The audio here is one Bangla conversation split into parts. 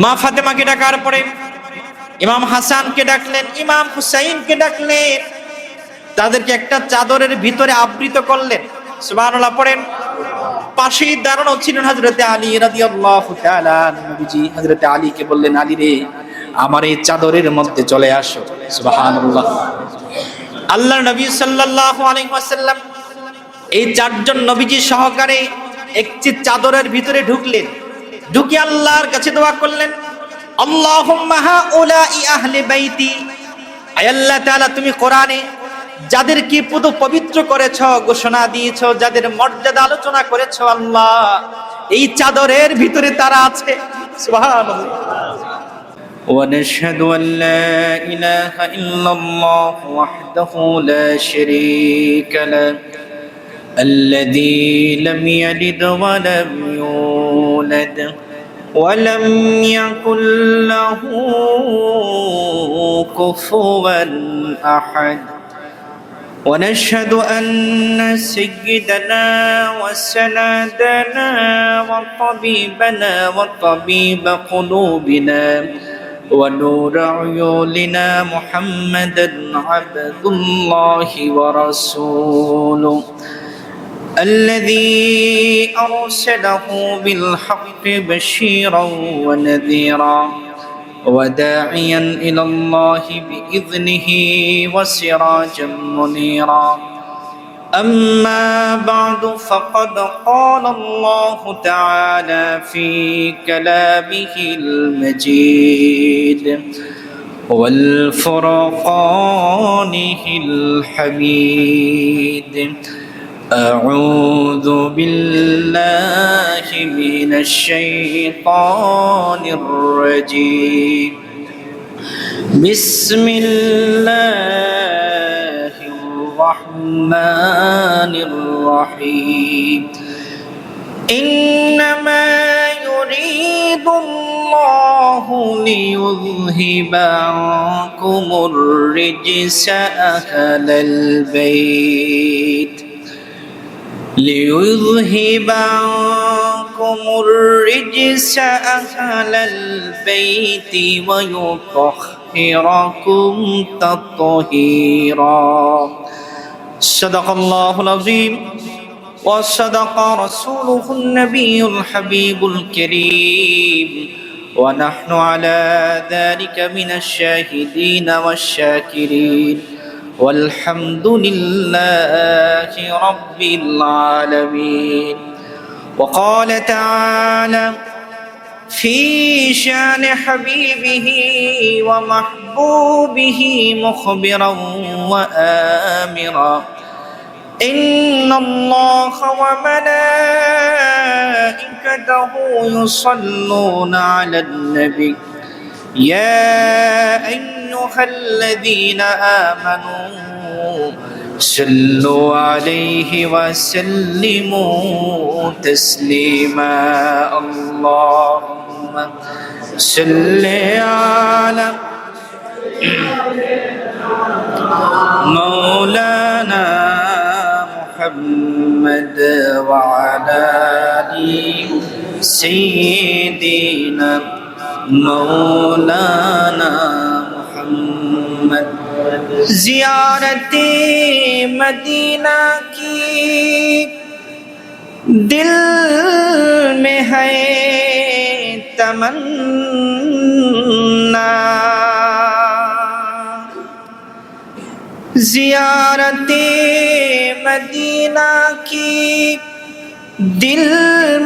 মা ফাতেমাকে ডাকার পরে ইমাম হাসানকে ডাকলেন, ইমাম হুসাইনকে ডাকলেন, তাদেরকে একটা চাদরের ভিতরে আবৃত করলেন। সুবহানাল্লাহ পড়েন। পাশেই দাঁড়ানো ছিলেন হযরতে আলী রাদিয়াল্লাহু তাআলা। নবীজি হযরতে আলীকে বললেন, আলী রে, আমার এই চাদরের মধ্যে চলে আসো। সুবহানাল্লাহ। আল্লাহর নবী সাল্লাল্লাহু আলাইহি ওয়াসাল্লাম এই চারজন নবীজি সহকারে একটি চাদরের ভিতরে ঢুকলেন। ঢুকে আল্লাহর কাছে দোয়া করলেন, আল্লাহুম্মা হাউলাই আহলে বাইতি। আয় আল্লাহ তাআলা, তুমি কোরআনে যাদেরকে পুরো পবিত্র করেছো, ঘোষণা দিয়েছো, যাদের মর্যাদা আলোচনা করেছো, আল্লাহ এই চাদরের ভিতরে তারা আছে। সুবহানাল্লাহ। ونشهد أن لا إله إلا الله وحده لا شريك له الذي لم يلد ولم يولد ولم يكن له كفوا أحد ونشهد أن سيدنا وسندنا وطبيبنا وطبيب قلوبنا ونور عيوننا محمدا عبد الله ورسوله الذي أرسله بالحق بشيرا ونذيرا وداعيا إلى الله بإذنه وسراجا منيرا. أما بعد فقد قال الله تعالى في كلامه المجيد والفرقانه الحميد. أعوذ بالله من الشيطان الرجيم. بسم الله الرحمن الرحيم. إنما يريد الله ليذهب عنكم الرجس أهل البيت ليذهب عنكم الرجس أهل البيت ويطهركم تطهيرا. صدق الله العظيم وصدق رسوله النبي الحبيب الكريم ونحن على ذلك من الشاهدين والشاكرين والحمد لله رب العالمين. وقال تعالى في شان حبيبه ومحبوبه مخبرا وآمرا إن الله وملائكته يصلون على النبي يا أيها الذين آمنوا صلوا عليه وسلموا تسليما. اللهم صل على مولانا محمد وعلى آل سيدنا مولانا محمد. زیارت مدینہ کی دل میں ہے تمنا، زیارت مدینہ کی دل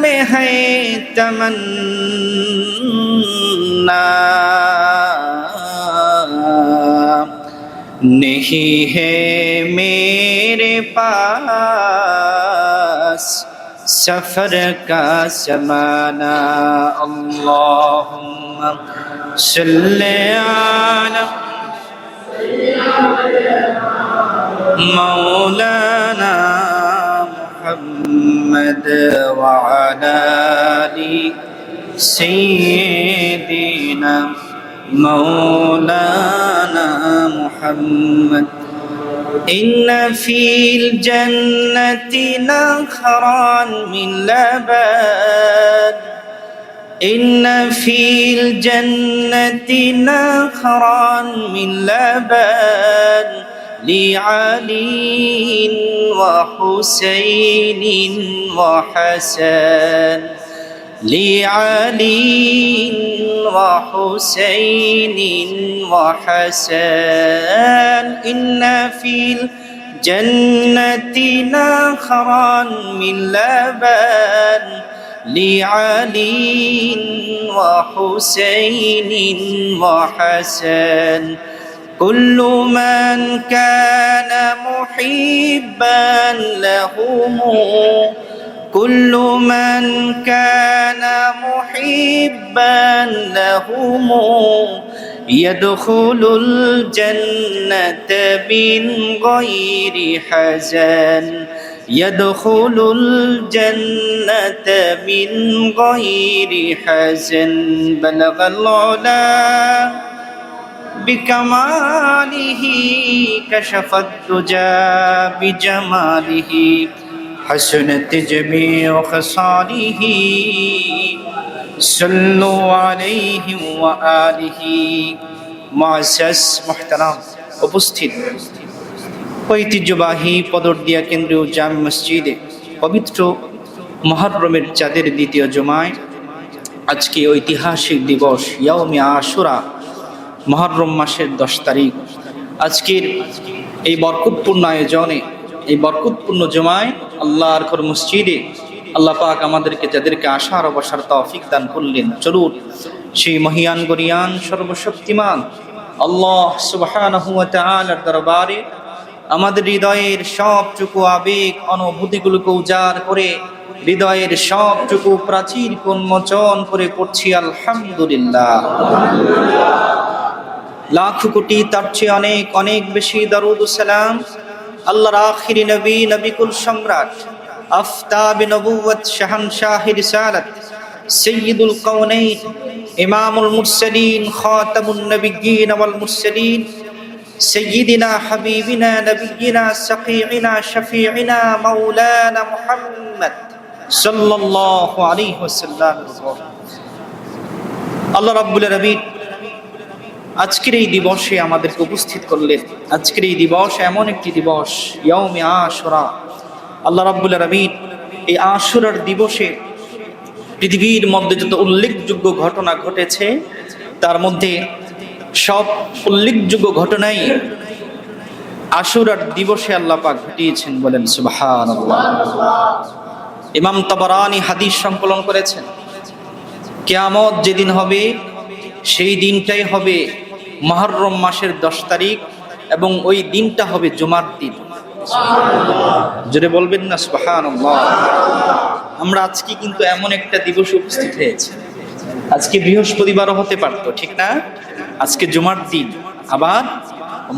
میں ہے تمنا، نہیں ہے میرے پاس سفر کا زمانہ. اللہم صلی علی مولانا محمد وعلى آل سيدنا مولانا محمد. إن في الجنة نهرا من لبن إن في الجنة نخرا من لبن لعلي وحسين وحسن لعلي وحسين وحسن إن في الجنة نخرا من لبن لعلي وحسين وحسن كل من كان محبا لهم كل من كان محبا لهم يدخل الجنة من غير حزن يدخل الجنة من غير حزن بلغ العلا بكماله كشف الدجى بجماله حسنت جميع خصاله صلوا عليه وآله মুআজ্জাজ মুহতারাম উপস্থিত ঐতিহ্যবাহী পদরদিয়া কেন্দ্রীয় জামে মসজিদে পবিত্র মুহররমের চাঁদের দ্বিতীয় জুমায় আজকে ঐতিহাসিক দিবস ইয়াউমে আশুরা মুহররম মাসের 10 তারিখ আজকের এই বরকতপূর্ণ আয়োজনে এই বরকতপূর্ণ জুমায় আল্লাহর ঘর মসজিদে আল্লাহ পাক আমাদেরকে যাদেরকে আসার ও বসার তৌফিক দান করলেন চলুন সেই মহিয়ান গরিয়ান সর্বশক্তিমান আল্লাহ সুবহানাহু ওয়া তাআলার দরবারে আমাদের হৃদয়ের সবটুকু আবেগ অনুভূতিগুলোকে উজাড় করে হৃদয়ের সবটুকু প্রাচীর উন্মোচন করে পড়ছি আলহামদুলিল্লাহ লাখ কোটি তার চেয়ে অনেক অনেক বেশি দরুদ ও সালাম আল্লাহর আখিরি নবী নবিকুল সম্রাট আফতাব নবুওয়াত শাহনশাহ রিসালাত সাইয়্যিদুল কাউনাইন ইমামুল মুরসালিন খাতামুন নবিয়্যিন ওয়াল মুরসালিন সাইয়্যিদিনা হাবিবিনা নবিয়্যিনা শাফিঈনা শাফিঈনা মাওলানা মুহাম্মদ সাল্লাল্লাহু আলাইহি ওয়াসাল্লাম আল্লাহ রাব্বুল আলামিন আজকের এই দিবসে আমাদেরকে উপস্থিত করলেন আজকের এই দিবস এমন একটি দিবস ইয়াউমে আশুরা আল্লাহ রাব্বুল আলামিন এই আশুরার দিবসে পৃথিবীর মধ্যে যত উল্লেখযোগ্য ঘটনা ঘটেছে তার মধ্যে সব উল্লেখযোগ্য ঘটনাই আশুরার দিবসে আল্লাহ পাক ঘটিয়েছেন বলেন সুবহানাল্লাহ ইমাম তাবারানী হাদিস সংকলন করেছেন কিয়ামত যেদিন হবে সেই দিনটাই হবে মুহররম মাসের 10 তারিখ এবং ওই দিনটা হবে জুমার দিন জোরে বলবেন না সুবহানাল্লাহ আমরা আজকে কিন্তু এমন একটা দিবসে উপস্থিত হয়েছি আজকে বৃহস্পতিবারও হতে পারতো ঠিক না আজকে জুমার দিন আবার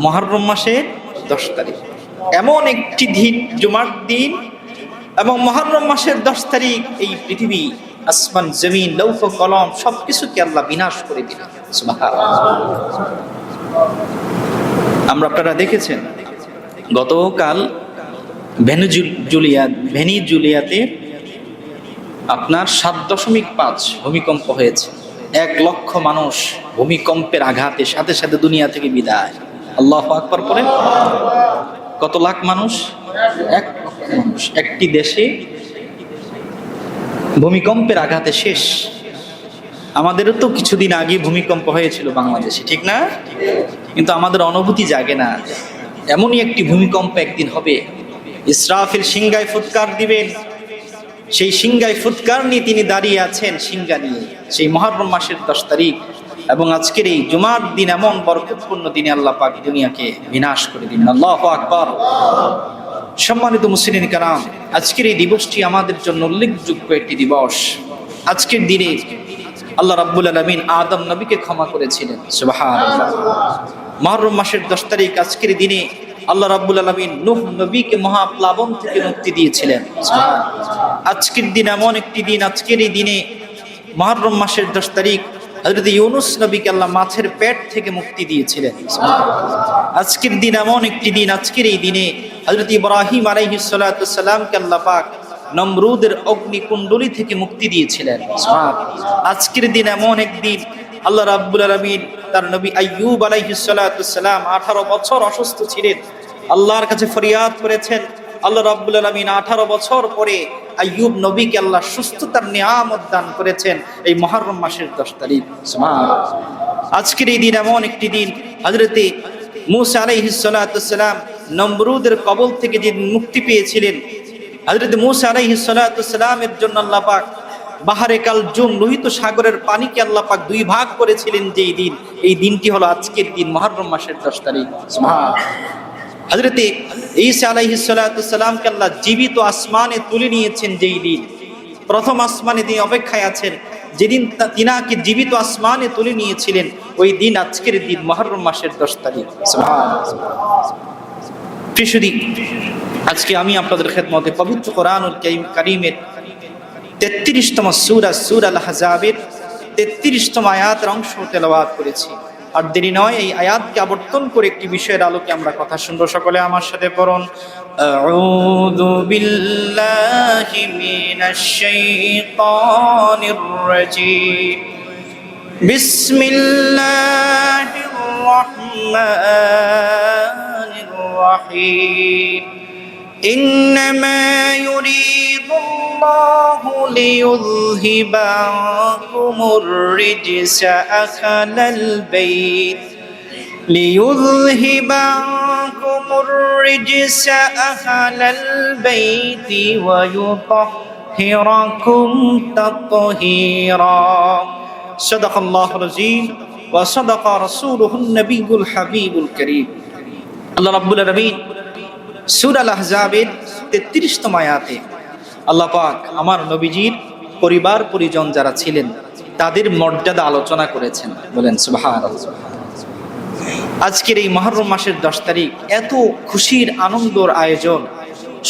মুহররম মাসের 10 তারিখ এমন একটি দিন জুমার দিন এবং মুহররম মাসের 10 তারিখ এই পৃথিবী আসমান জমিন লৌহ কলম সবকিছুকে আল্লাহ বিনাশ করে দিলেন সুবহানাল্লাহ আমরা আপনারা দেখেছেন গতকাল ভেনিজুলিয়াতে আপনার 7.5 ভূমিকম্প হয়েছে 1 লক্ষ মানুষ ভূমিকম্পের আঘাতে সাথে সাথে দুনিয়া থেকে বিদায় আল্লাহু আকবার পড়েন কত লাখ মানুষ 1 লক্ষ মানুষ একটি দেশে ভূমিকম্পের আঘাতে শেষ আমাদেরও তো কিছুদিন আগে ভূমিকম্প হয়েছিল বাংলাদেশে ঠিক না কিন্তু আমাদের অনুভূতি জাগে না এমনই একটি ভূমিকম্প একদিন হবে ইসরাফিল সিংহায় ফুৎকার দিবেন সেই সিংহায় ফুৎকার নিয়ে তিনি দাঁড়িয়ে আছেন সিংহা নিয়ে সেই মুহররম মাসের 10 তারিখ এবং আজকের এই জুমার দিন এমন বরকতপূর্ণ দিনে আল্লাহ পাক দুনিয়াকে বিনাশ করে দিবেন আল্লাহু আকবার সম্মানিত মুসলিম کرام আজকের এই দিবসটি আমাদের জন্য উল্লেখযোগ্য একটি দিবস আজকের দিনে আল্লাহ রাব্বুল আলামিন আদম নবীকে ক্ষমা করেছিলেন সুবহানাল্লাহ মুহররম মাসের 10 তারিখ আজকের দিনে আল্লাহ রাব্বুল আলামিন নূহ নবীকে মহাপ্লাবন থেকে মুক্তি দিয়েছিলেন সুবহানাল্লাহ আজকের দিন এমন একটি দিন আজকের এই দিনে মুহররম মাসের 10 তারিখ হযরত ইউনূস নবীকে আল্লাহ মাছের পেট থেকে মুক্তি দিয়েছিলেন সুবহানাল্লাহ আজকের দিন এমন একটি দিন আজকের এই দিনে হযরত ইব্রাহিম আলাইহিস সালাতু ওয়াস সালামকে আল্লাহ পাক নমরুদের অগ্নিকুণ্ডলী থেকে মুক্তি দিয়েছিলেন। আজকের দিন এমন একদিন, আল্লাহ রাব্বুল আলামিন তার নবী আইয়ুব আলাইহিস সালাতু সালাম 18 বছর অসুস্থ ছিলেন, আল্লাহর কাছে ফরিয়াদ করেছেন। আল্লাহ রাব্বুল আলামিন 18 বছর পরে আইয়ুব নবীকে আল্লাহ সুস্থতার নিয়ামত দান করেছেন এই মুহররম মাসের 10 তারিখ। সুবহানাল্লাহ। আজকের এই দিন এমন একটি দিন, হযরতে মূসা আলাইহিস সালাতু সালাম নমরুদের কবল থেকে যে মুক্তি পেয়েছিলেন, হযরতে মূসা আলাইহিস সালাতু সালামের জন্য আল্লাহ পাক বাহারে কালজুম লোহিত সাগরের পানিকে আল্লাহ পাক 2 ভাগ করেছিলেন যেই দিন, এই দিনটি হলো আজকের দিন মুহররম মাসের 10 তারিখ। সুবহানাল্লাহ। হযরতে ঈসা আলাইহিস সালাতু সালামকে আল্লাহ জীবিত আসমানে তুলে নিয়েছেন যেই দিন, প্রথম আসমানে তিনি অপেক্ষায় আছেন, যেদিন তিনাকে জীবিত আসমানে তুলে নিয়েছিলেন ওই দিন আজকের দিন মুহররম মাসের 10 তারিখ। সুবহানাল্লাহ। প্রিয়দি, আজকে আমি আপনাদের খেদমতে পবিত্র কোরআনুল কারীমের 33তম সূরা সূরা আল আহজাবের 33তম আয়াতের অংশ তেলাওয়াত করেছি। আর দেরি নয়, এই আয়াতকে আবর্তন করে একটি বিষয়ের আলোকে আমরা কথা শুনবো। সকলে আমার সাথে পড়ুন, আউযু বিল্লাহি মিনাশ শাইতানির রাজীম, বিসমিল্লাহির রাহমানির রাহিম। ইন্নামা ইউরিদুল্লাহু লিইয়ুযহিবা আনকুমুর রিজসা আহলাল বাইত লিইয়ুযহিবা আনকুমুর রিজসা আহলাল বাইতি ওয়া ইউতাহহিরাকুম তাতহীরা। সাদাকাল্লাহুল আযীম ওয়া সাদাকা রাসূলুহুন নবিয়্যুল হাবিবুল কারীম। আল্লাহ রাব্বুল আলামিন সূরা আল আহজাবের 33তম আয়াতে আল্লাহ পাক আমার নবীজির পরিবার পরিজন যারা ছিলেন তাদের মর্যাদা আলোচনা করেছেন। বলেন সুবহানাল্লাহ। আজকের এই মুহররম মাসের 10 তারিখ এত খুশির আনন্দর আয়োজন,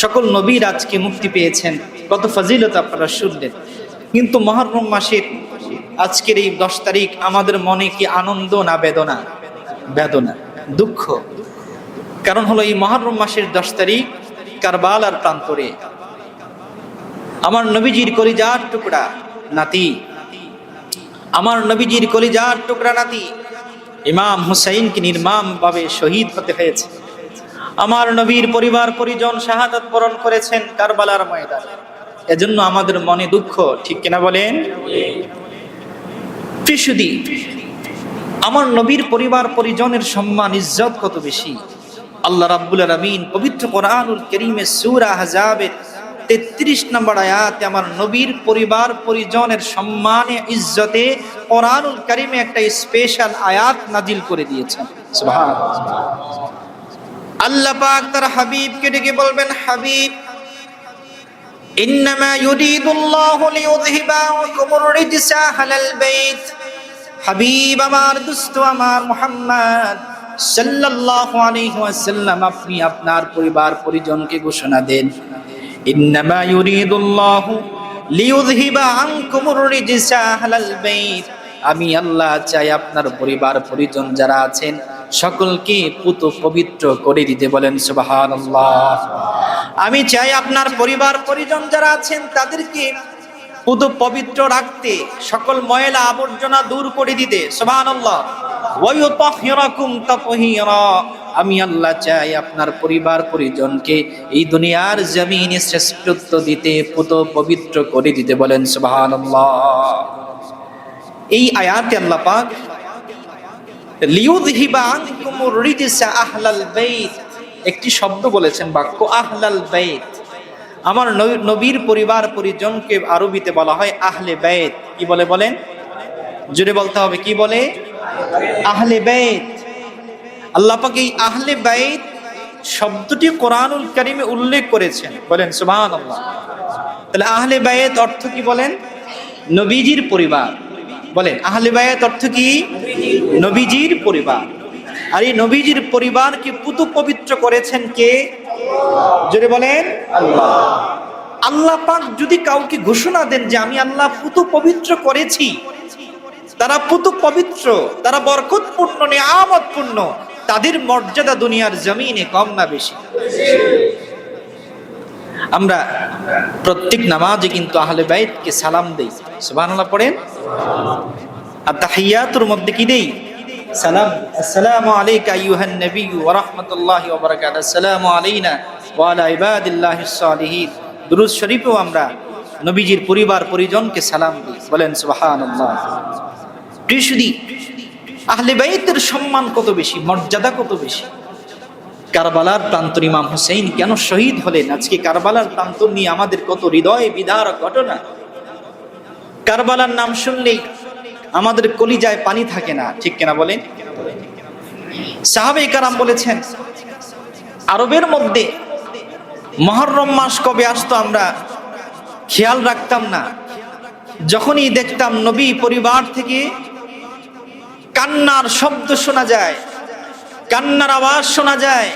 সকল নবীর আজকে মুক্তি পেয়েছেন, কত ফজিলত আপনারা শুনলেন। কিন্তু মুহররম মাসের আজকের এই 10 তারিখ আমাদের মনে কি আনন্দ না বেদনা? বেদনা, দুঃখ। কারণ হলো এই মুহররম মাসের 10 তারিখ কারবালার প্রান্তরে আমার নবীজির কলিজার টুকরা নাতি, আমার নবীজির কলিজার টুকরা নাতি ইমাম হুসাইনকে নির্মমভাবে শহীদ হতে হয়েছে। আমার নবীর পরিবার পরিজন শাহাদাত বরণ করেছেন কারবালার ময়দানে। এজন্য আমাদের মনে দুঃখ, ঠিক কিনা বলেন? প্রিয়দি, আমার নবীর পরিবার পরিজনের সম্মান ইজ্জত কত বেশি। আল্লাহ রাব্বুল আলামিন পবিত্র কোরআনুল কারীমের সূরা আহজাবের 33 নম্বর আয়াতে আমার নবীর পরিবার পরিজনের সম্মানে ইজ্জতে কোরআনুল কারীমে একটা স্পেশাল আয়াত নাজিল করে দিয়েছেন। সুবহানাল্লাহ। আল্লাহ পাক তার হাবিবকে ডেকে বলবেন, হাবিব, ইন্নামা ইউরিদুল্লাহু লিইয়ুযহিবা আনকুমুর রিজসা আহলাল বাইত। হাবিব আমার, দোস্ত আমার মুহাম্মদ সাল্লাল্লাহু আলাইহি ওয়াসাল্লাম, আপনি আপনার পরিবার পরিজনকে ঘোষণা দেন, ইন্নামা ইউরিদুল্লাহু লিইয়ুযহিবা আনকুমুর রিজসা আহলাল বাইত। আমি আল্লাহ চাই আপনার পরিবার পরিজন যারা আছেন সকলকে পুত পবিত্র করে দিতে। বলেন সুবহানাল্লাহ। আমি চাই আপনার পরিবার পরিজন যারা আছেন তাদেরকে পুত পবিত্র রাখতে, সকল ময়লা আবর্জনা দূর করে দিতে। সুবহানাল্লাহ। ওয়া ইউতাহহিরাকুম তাতহীরা। আমি আল্লাহ চাই আপনার পরিবার পরিজনকে এই দুনিয়ার জমিনে শ্রেষ্ঠত্ব দিতে, পুত পবিত্র করে দিতে। বলেন সুবহানাল্লাহ। এই আয়াতে আল্লাহ পাক লিইয়ুযহিবা আনকুমুর রিজসা আহলাল বাইত একটি শব্দ বলেছেন, বাক্য আহলাল বাইত। আমার নবীর পরিবার পরিজনকে আরবিতে বলা হয় আহলে বাইত। কি বলে বলেন? জোরে বলতে হবে, কি বলে? আহলে বাইত। আল্লাহ পাক এই আহলে বাইত শব্দটি কোরআনুল কারীমে উল্লেখ করেছেন। বলেন সুবহানাল্লাহ। তাহলে আহলে বাইত অর্থ কি বলেন? নবীজির পরিবার। বলেন আহলে বাইত অর্থ কি? নবীজির পরিবার। আর এই নবীজির পরিবারকে পুত পবিত্র করেছেন কে? জোরে বলেন আল্লাহ। আল্লাহ পাক যদি কাউকে ঘোষণা দেন যে আমি আল্লাহ পুত পবিত্র করেছি, তারা পুত পবিত্র, তারা বরকতপূর্ণ, নিয়ামতপূর্ণ, তাদের মর্যাদা দুনিয়ার জমিনে কম না বেশি? আমরা প্রত্যেক নামাজে কিন্তু আহলে বাইতকে সালাম দেই। সুবহানাল্লাহ পড়েন। আর তাহিয়াতুর মধ্যে কি দেই? সালাম। আসসালামু আলাইকা আইয়ুহান নবী ওয়া রাহমাতুল্লাহি ওয়া বারাকাতুহু। আসসালামু আলাইনা ওয়া আলা ইবাদিল্লাহিস সালিহিন। দুরূদ শরীফেও আমরা নবীজির পরিবার পরিজনকে সালাম দিই। বলেন সুবহানাল্লাহ। প্রিয় সুধী, আহলে বাইতের সম্মান কত বেশি, মর্যাদা কত বেশি। কারবালার প্রান্তর ইমাম হুসাইন কেন শহীদ হলেন? আজকে কারবালার প্রান্তর নিয়ে আমাদের কত হৃদয় বিদারক ঘটনা। কারবালার নাম শুনলেই আমাদের কলিজায় পানি থাকে না, ঠিক কিনা বলেন? সাহাবায়ে কেরাম বলেছেন, আরবের মধ্যে মুহররম মাস কবে আসতো আমরা খেয়াল রাখতাম না। যখনই দেখতাম নবী পরিবার থেকে কান্নার শব্দ শোনা যায়, কান্নার আওয়াজ শোনা যায়,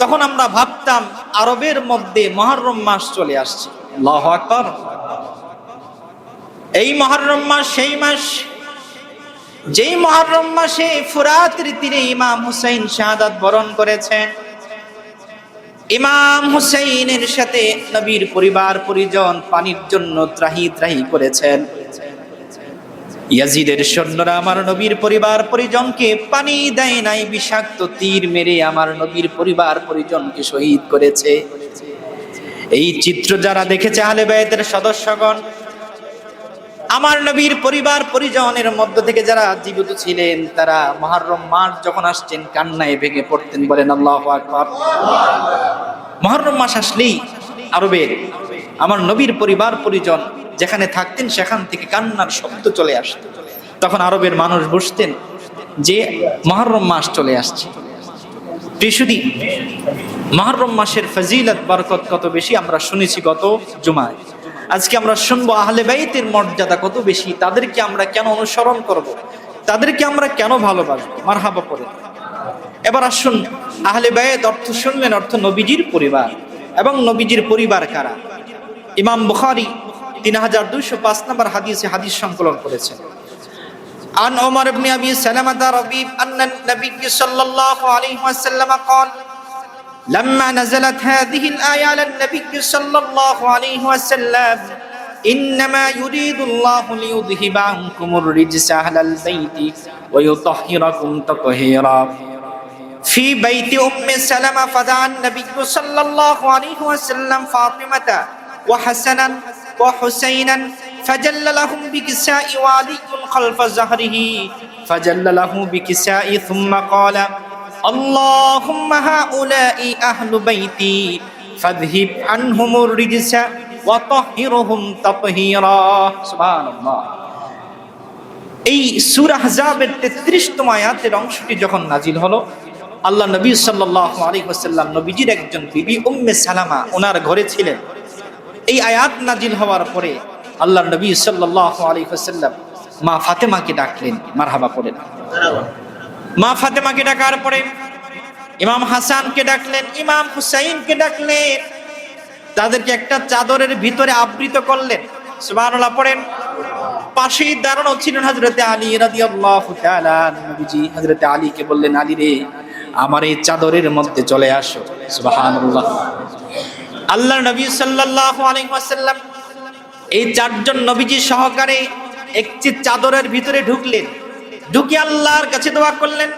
তখন আমরা ভাবতাম আরবের মধ্যে মুহররম মাস চলে আসছে। আল্লাহু আকবার। এই মুহররম মাস সেই মাস যেই মুহররম মাসে ফুরাতের তীরে ইমাম হুসাইন শাহাদাত বরণ করেছেন। ইমাম হুসাইনের সাথে নবীর পরিবার পরিজন পানির জন্য ত্রাহি ত্রাহি করেছেন। ইয়াজিদের সৈন্যরা আমার নবীর পরিবার পরিজনকে পানি দেয় নাই, বিষাক্ত তীর মেরে আমার নবীর পরিবার পরিজনকে শহীদ করেছে। এই চিত্র যারা দেখেছে আহলে বাইতের সদস্যগণ, আমার নবীর পরিবার পরিজনের মধ্য থেকে যারা জীবিত ছিলেন, তারা মুহররম মাস যখন আসছেন কান্নায় ভেঙে পড়তেন। বলেন আল্লাহু আকবার। মুহররম মাস আসলেই আরবের আমার নবীর পরিবার পরিজন যেখানে থাকতেন সেখান থেকে কান্নার শব্দ চলে আসতো। তখন আরবের মানুষ বুঝতেন যে মুহররম মাস চলে আসছে। প্রিয় সুধী, মুহররম মাসের ফজিলত বরকত কত বেশি আমরা শুনেছি গত জুমায়। আজকে আমরা শুনবো আহলে বাইতের মর্যাদা কত বেশি, তাদেরকে আমরা কেন অনুসরণ করব, তাদেরকে আমরা কেন ভালোবাসবো। মারহাবা পড়ে। এবার আসুন, আহলে বাইত অর্থ শুনলেন, অর্থ নবীজির পরিবার। এবং নবীজির পরিবার কারা? ইমাম বুখারী 3205 নম্বর হাদিসে হাদিস সংকলন করেছেন। عن عمر بن أبي سلمة رضي أن النبي صلى الله عليه وسلم قال لما نزلت هذه الآية على النبي صلى الله عليه وسلم إنما يريد الله ليذهب عنكم الرجس أهل البيت ويطهركم تطهيرا في بيت أم سلمة فدعا النبي صلى الله عليه وسلم فاطمة وحسنا وحسينا فجل لهم بكساء وعلي خلف ظهره فجل له بكساء ثم قال اللهم هؤلاء أهل بيتي فاذهب عنهم الرجس وطهرهم تطهيرا سبحان الله। এই সূরা আহজাবের 33তম আয়াতের অংশটি যখন নাজিল হলো, আল্লাহ নবী সাল্লাল্লাহু আলাইহি ওয়াসাল্লাম নবীজির একজন বিবি উম্মে সালামা ওনার ঘরে ছিলেন। এই আয়াত নাজিল হওয়ার পরে আল্লাহর নবী সাল্লাল্লাহু আলাইহি ওয়াসাল্লাম মা ফাতেমাকে ডাকলেন। মারহাবা পড়েন। মা ফাতেমাকে ডাকার পরে ইমাম হাসানকে ডাকলেন, ইমাম হুসাইনকে ডাকলেন, তাদেরকে একটা চাদরের ভিতরে আবৃত করলেন। সুবহানাল্লাহ পড়েন। পাশেই দাঁড়ানো ছিলেন হযরতে আলী রাদিয়াল্লাহু তাআলা। নবীজি হযরতে আলীকে বললেন, আলী রে, আমার এই চাদরের মধ্যে চলে আসো। সুবহানাল্লাহ। আল্লাহর নবী সাল্লাল্লাহু আলাইহি ওয়াসাল্লাম এই চারজন নবীজি সহকারে একটি চাদরের ভিতরে ঢুকলেন। ঢুকে আল্লাহর কাছে দোয়া করলেন,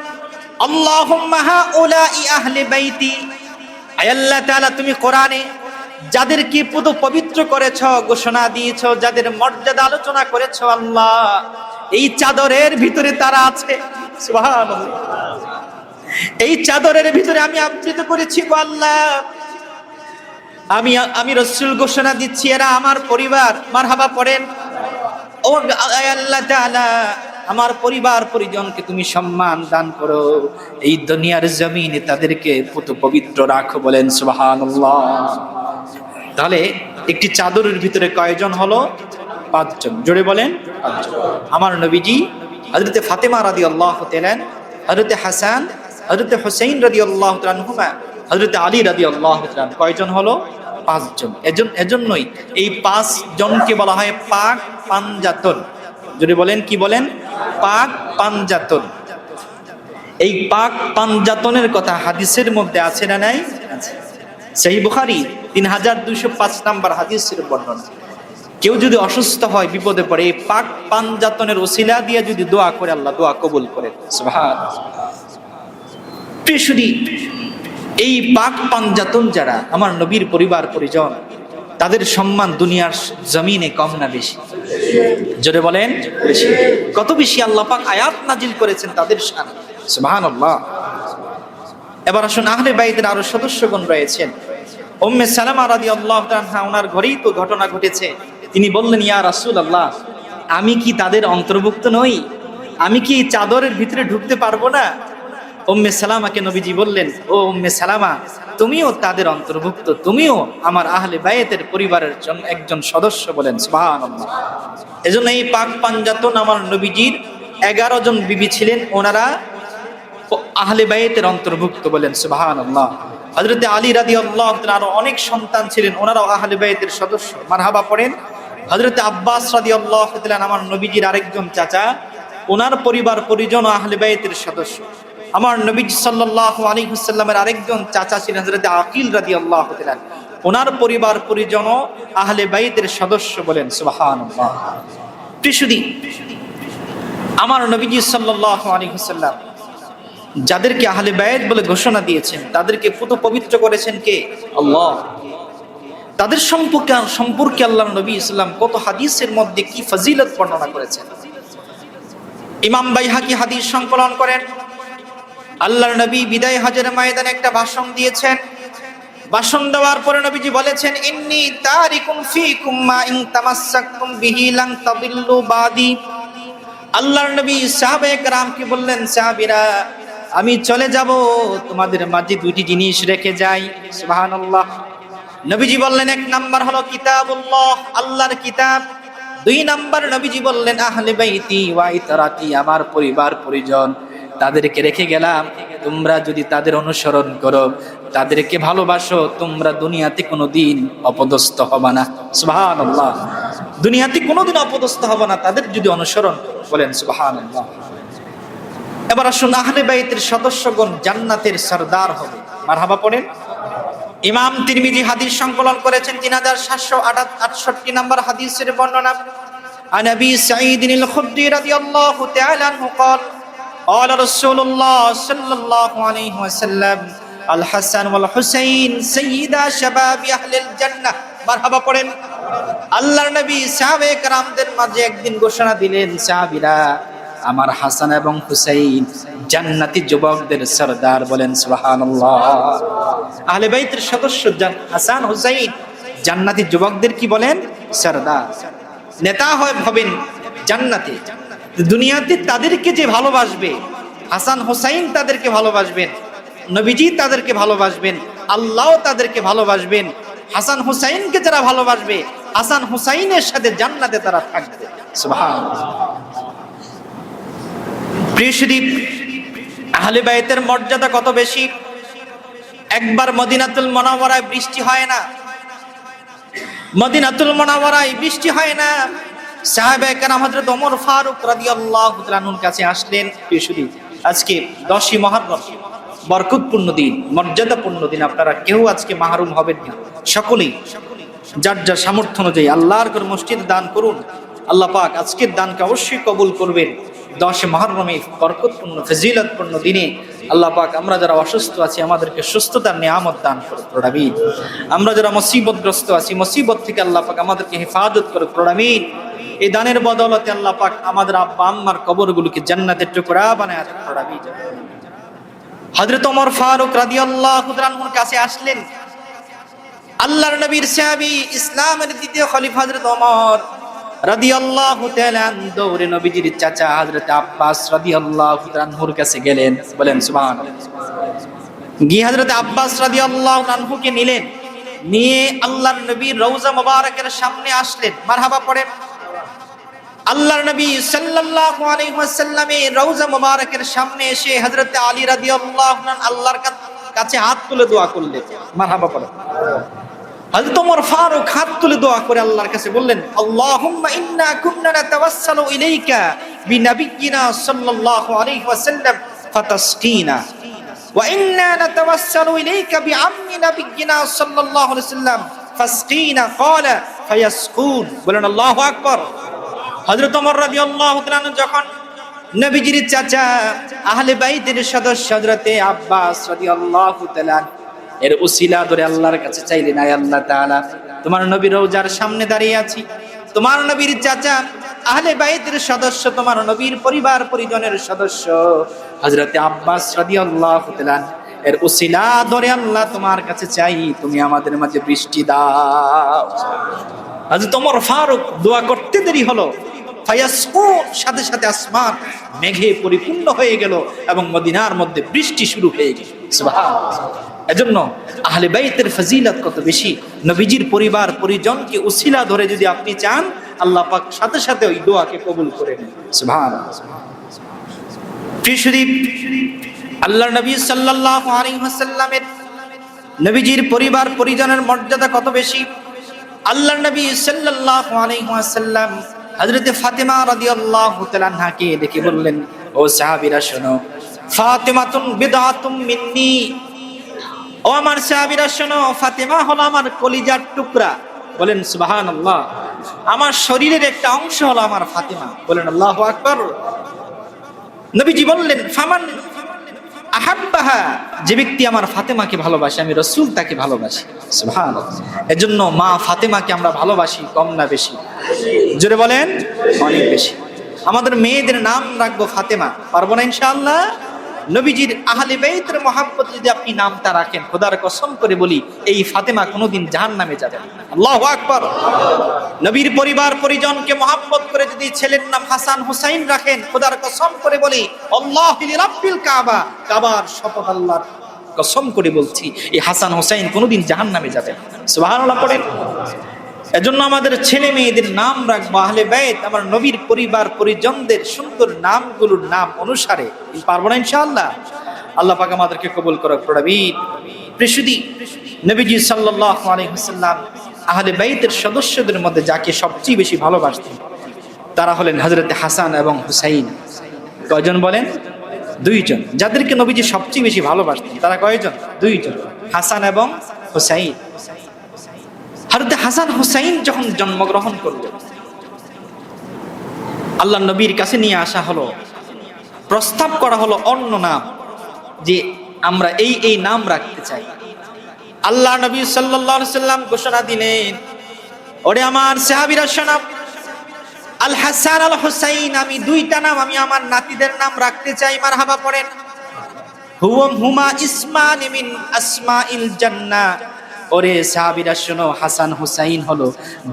আল্লাহুম্মা হাউলাই আহলে বাইতি। আয় আল্লাহ তাআলা, তুমি কোরআনে যাদেরকে পুরো পবিত্র করেছো, ঘোষণা দিয়েছো, যাদের মর্যাদা আলোচনা করেছো, আল্লাহ এই চাদরের ভিতরে তারা আছে। সুবহানাল্লাহ। এই চাদরের ভিতরে আমি আবৃত করেছি গো আল্লাহ। আমি রাসূল ঘোষণা দিচ্ছি, এরা আমার পরিবার। মারহাবা পড়েন। ও আল্লাহ তাআলা, আমার পরিবার পরিজনকে তুমি সম্মান দান করো, এই দুনিয়ার জমিনে তাদেরকে পুত পবিত্র রাখো। বলেন সুবহানাল্লাহ। তাহলে একটি চাদরের ভিতরে কয়জন হলো? 5 জন। জোরে বলেন 5 জন। আমার নবীজি হযরতে ফাতেমা রাদিয়াল্লাহু তাআলা, হযরতে হাসান, হযরতে হুসাইন রাদিয়াল্লাহু তাআলা আনহুমা, হযরতে আলী রাদিয়াল্লাহু তাআলা, কয়জন হলো? 5 জন। এজন্যই এই 5 জনকে বলা হয় পাক পাঞ্জাতন। যদি বলেন কি বলেন? পাক পাঞ্জাতন। এই পাক পাঞ্জাতনের কথা হাদিসের মধ্যে আছে না নাই? আছে। সহিহ বুখারী 3205 নাম্বার হাদিসের বর্ণনা। কেউ যদি অসুস্থ হয়, বিপদে পড়ে, এই পাক পাঞ্জাতনের ওসিলা দিয়ে যদি দোয়া করে, আল্লাহ দোয়া কবুল করে। সুবহানাল্লাহ। প্রিয়সুধী, এই পাক পাঞ্জাতন যারা আমার নবীর পরিবার পরিজন, তাদের সম্মান দুনিয়ার জমিনে কম না বেশি? জোরে বলেন বেশি। কত বেশি আল্লাহ পাক আয়াত নাজিল করেছেন তাদের শান। সুবহানাল্লাহ। এবার আসুন, আহলে বাইতের আরো সদস্যগণ রয়েছেন। উম্মে সালামা রাদিয়াল্লাহু তাআলা, ওনার ঘরেই তো ঘটনা ঘটেছে। তিনি বললেন, ইয়া রাসূলুল্লাহ, আমি কি তাদের অন্তর্ভুক্ত নই? আমি কি চাদরের ভিতরে ঢুকতে পারবো না? উম্মে সালামাকে নবীজি বললেন, ও উম্মে সালামা, তুমিও তাদের অন্তর্ভুক্ত, তুমিও আমার আহলে বাইতের পরিবারের একজন সদস্য। বলেন সুবহানাল্লাহ। এজন্য এই পাক পাঞ্জাতন আমার নবীজির 11 জন বিবি ছিলেন, ওনারা আহলে বাইতের অন্তর্ভুক্ত। বলেন সুবহানাল্লাহ। হযরত আলী রাদিয়াল্লাহু তাআলা আরো অনেক সন্তান ছিলেন, ওনারাও আহলে বাইতের সদস্য। মারহাবা পড়েন। হযরত আব্বাস রাদিয়াল্লাহু তাআলা আমার নবীজির আরেকজন চাচা, ওনার পরিবার পরিজন আহলে বাইতের সদস্য। আমার নবীজি সাল্লাল্লাহু আলাইহি ওয়াসাল্লামের আরেকজন চাচা ছিলেন হযরত আকিল রাদিয়াল্লাহু তাআলা, ওনার পরিবার পরিজন আহলে বাইতের সদস্য। বলেন সুবহানাল্লাহ। প্রিয়সুধী, আমার নবীজি সাল্লাল্লাহু আলাইহি ওয়াসাল্লাম যাদেরকে আহলে বাইত বলে ঘোষণা দিয়েছেন, তাদেরকে পুত পবিত্র করেছেন কে? আল্লাহ। তাদের সম্পর্কে আল্লাহর নবী ইসলাম কত হাদিসের মধ্যে কি ফজিলত বর্ণনা করেছেন। ইমাম বাইহাকি হাদিস সংকলন করেন, আল্লাহর নবী বিদায় হজের ময়দানে একটা ভাষণ দিয়েছেন। ভাষণ দেওয়ার পরে নবীজি বলেছেন, ইন্নী তারিকুম ফীকুম মা ইন তামাসসাকতুম বিহি লান তাদিল্লু বাদি। আল্লাহর নবী সাহাবায়ে কেরামকে বললেন, সাহাবীরা, আমি চলে যাব, তোমাদের মাঝে দুইটি জিনিস রেখে যাই। সুবহানাল্লাহ। নবীজি বললেন, এক নাম্বার হলো কিতাবুল্লাহ, আল্লাহর কিতাব। 2 নাম্বার নবীজি বললেন, আহলে বাইতি ওয়া ইতরাতি, আমার পরিবার পরিজন, তাদেরকে রেখে গেলাম। তোমরা যদি তাদের অনুসরণ করো, তাদেরকে ভালোবাসো, তোমরা দুনিয়াতে কোনোদিন অপদস্থ হবে না। সুবহানাল্লাহ। দুনিয়াতে কোনোদিন অপদস্থ হবে না তাদের যদি অনুসরণ করো। বলেন সুবহানাল্লাহ। এবার আসুন, আহলে বাইতের সদস্যগণ জান্নাতের সরদার হবে। মারহাবা পড়েন। ইমাম তিরমিজি হাদিস সংকলন করেছেন 3768 নাম্বার হাদিসের বর্ণনা। আন আবি সাঈদ আল খুদরি রাদিয়াল্লাহু তাআলা আনহু قال قال رسول الله صلى الله عليه وسلم الحسن والحسين سيدا شباب اهل الجنه। মারহাবা পড়েন। আল্লাহর নবী সাহাবায়ে কেরামদের মাঝে একদিন ঘোষণা দিলেন, সাহাবীরা, আমার হাসান এবং হুসাইন জান্নাতি যুবকদের সরদার। বলেন সুবহানাল্লাহ। আহলে বাইতের সদস্য হাসান হুসাইন জান্নাতি যুবকদের কি বলেন? সরদার। নেতা হবেন জান্নাতে। দুনিয়াতে তাদেরকে যে ভালোবাসবে, হাসান হুসাইন তাদেরকে ভালোবাসবেন, নবীজি তাদেরকে ভালোবাসবেন, আল্লাহও তাদেরকে ভালোবাসবেন। হাসান হুসাইনকে যারা ভালোবাসবে, হাসান হুসাইনের সাথে জান্নাতে তারা থাকবে। সুবহানাল্লাহ। প্রিয়সুধী, আহলে বাইতের মর্যাদা কত বেশি। একবার মদিনাতুল মুনাওয়ারায় বৃষ্টি হয় না, মদিনাতুল মুনাওয়ারায় বৃষ্টি হয় না। সাহাবায়ে কেরাম হযরত ওমর ফারুক রাদিয়াল্লাহু তাআলা আনহুর কাছে আসলেন। প্রিয়সুধী, আজকে 10ই মুহররম, বরকতপূর্ণ দিন, মর্যাদাপূর্ণ দিন। আপনারা কেউ আজকে মাহরুম হবেন না। সকলেই যার যার সামর্থ্য অনুযায়ী আল্লাহর ঘর মসজিদ দান করুন। আল্লাহ পাক আজকের দানকে অবশ্যই কবুল করবেন। 10 মুহররমে বরকতপূর্ণ ফজিলতপূর্ণ দিনে আল্লাহ পাক আমরা যারা অসুস্থ আছি, আমাদেরকে সুস্থতার নিয়ামত দান করুন। আমিন। আমরা যারা মুসিবতগ্রস্ত আছি, মুসিবত থেকে আল্লাহ পাক আমাদেরকে হেফাজত করুন। আমিন। এই দানের বদৌলতে আল্লাহ পাক আমাদের আব্বা আম্মার কবরগুলোকে জান্নাতের টুকরা বানায় দেন। আমিন। হযরত ওমর ফারুক রাদিয়াল্লাহু তাআলা আনহুর কাছে আসলেন আল্লাহর নবীর সাহাবী, ইসলামের দ্বিতীয় খলিফা হযরত ওমর রাদিয়াল্লাহু তাআলা আনহু দৌড়ে নবীজির চাচা হযরত আব্বাস রাদিয়াল্লাহু তাআলা আনহুর কাছে গেলেন। বলেন সুবহানাল্লাহ। গিয়ে হযরত আব্বাস রাদিয়াল্লাহু আনহুকে নিলেন, নিয়ে আল্লাহর নবীর রওজা মুবারকের সামনে আসলেন। মারহাবা পড়েন। আল্লাহর নবী সাল্লাল্লাহু আলাইহি ওয়াসাল্লামের রওজা মুবারকের সামনে এসে হযরত আলী রাদিয়াল্লাহু আনহু আল্লাহর কাছে হাত তুলে দোয়া করলেন। মারহাবা পড়েন। হযরত ওমর ফারুক হাত তুলে দোয়া করে আল্লাহর কাছে বললেন, আল্লাহুম্মা ইন্না কুন্না নাতাওয়াসসালু ইলাইকা বিনাবিয়িনা সাল্লাল্লাহু আলাইহি ওয়াসাল্লাম ফাতাসকিনা। ওয়া ইন্না নাতাওয়াসসালু ইলাইকা বিআম্মি নাবিয়িনা সাল্লাল্লাহু আলাইহি ওয়াসাল্লাম ফাসকিনা ক্বালা ফায়াসকুন। বলেন আল্লাহু আকবার। হযরত ওমর রাদিয়াল্লাহু তাআলা যখন নবীজির চাচা আহলে বাইতের সদস্য হযরতে আব্বাস রাদিয়াল্লাহু তাআলা এর উসিলা ধরে আল্লাহর কাছে চাইলেন, আয় আল্লাহ তাআলা, তোমার নবীর রওজার সামনে দাঁড়িয়ে আছি, তোমার নবীর চাচা আহলে বাইতের সদস্য, তোমার নবীর পরিবার পরিজনের সদস্য হযরতে আব্বাস রাদিয়াল্লাহু তাআলা এর উসিলা ধরে আল্লাহ তোমার কাছে চাই, তুমি আমাদের মাঝে বৃষ্টি দাও। হযরত ওমর ফারুক দোয়া করতে দেরি হলো, ফায়াসকুন, সাথে সাথে আসমান মেঘে পরিপূর্ণ হয়ে গেল এবং মদিনার মধ্যে বৃষ্টি শুরু হয়ে গেল। সুবহানাল্লাহ। এজন্য আহলে বাইতের ফজিলত কত বেশি। নবীজির পরিবার পরিজনকে উসিলা ধরে যদি আপনি চান, আল্লাহ পাক সাথে সাথে ওই দোয়াকে কবুল করে নেন। সুবহানাল্লাহ। প্রিয় শরীফ, আল্লাহর নবী সাল্লাল্লাহু আলাইহি ওয়াসাল্লামের নবীজির পরিবার পরিজনের মর্যাদা কত বেশি। আল্লাহর নবী সাল্লাল্লাহু আলাইহি ওয়াসাল্লাম হযরতে ফাতেমা রাদিয়াল্লাহু তাআলা আনহাকে ডেকে বললেন, ও সাহাবীরা শোনো, ফাতেমাতুন বিদআতুম মিন্নি, ও আমার সাহাবীরা শোনো, ফাতেমা হলো আমার কলিজার টুকরা। বলেন সুবহানাল্লাহ। আমার শরীরের একটা অংশ হলো আমার ফাতেমা। বলেন আল্লাহু আকবার। নবীজি বললেন, ফামান আহাব্বাহা, যে ব্যক্তি আমার ফাতেমাকে ভালোবাসে, আমি রাসূল তাকে ভালোবাসি। সুবহানাল্লাহ। এজন্য মা ফাতেমাকে আমরা ভালোবাসি কম না বেশি? জোরে বলেন, অনেক বেশি। আমাদের মেয়েদের নাম রাখবো ফাতেমা, পারবো না ইনশাআল্লাহ? নবীজির আহলে বাইতের মহব্বত যদি আপনি নামটা রাখেন, খোদার কসম করে বলি, এই ফাতেমা কোনোদিন জাহান্নামে যাবে না। আল্লাহু আকবার। নবীর পরিবার পরিজনকে মহব্বত করে যদি ছেলের নাম হাসান হুসাইন রাখেন, খোদার কসম করে বলি, আল্লাহু লিরাব্বিল কাবা, কাবার শপথ আল্লাহর কসম করে বলছি, এই হাসান হুসাইন কোনোদিন জাহান্নামে যাবে না। সুবহানাল্লাহ পড়েন। এজন্য আমাদের ছেলে মেয়েদের নাম রাখবো আহলে বাইত, আমার নবীর পরিবার পরিজনদের সুন্দর নামগুলোর নাম অনুসারে। পারবো না ইনশাআল্লাহ? আল্লাহ পাক আমাদেরকে কবুল করুক। প্রবীণ প্রিয়সুদী, নবীজি সাল্লাল্লাহু আলাইহি ওয়াসাল্লাম আহলে বাইতের সদস্যদের মধ্যে যাকে সবচেয়ে বেশি ভালোবাসতেন তারা হলেন হযরতে হাসান এবং হুসাইন। কয়জন বলেন? দুইজন। যাদেরকে নবীজি সবচেয়ে বেশি ভালোবাসতেন তারা কয়জন? দুইজন, হাসান এবং হুসাইন। হযরতে হাসান হুসাইন যখন জন্মগ্রহণ করলেন, আল্লাহ নবীর কাছে নিয়ে আসা হলো, প্রস্তাব করা হলো অন্য নাম, যে আমরা এই এই নাম রাখতে চাই। আল্লাহ নবী সাল্লাল্লাহু আলাইহি সাল্লাম ঘোষণা দিলেন, ওরে আমার সাহাবীরা শোনো, আল হাসান আল হুসাইন, আমি দুইটা নাম আমি আমার নাতিদের নাম রাখতে চাই। মারহাবা পড়েন। হুমা ইসমান মিন আসমাইল জান্নাহ, ওরে সাহাবীরা শোনো, হাসান হুসাইন হলো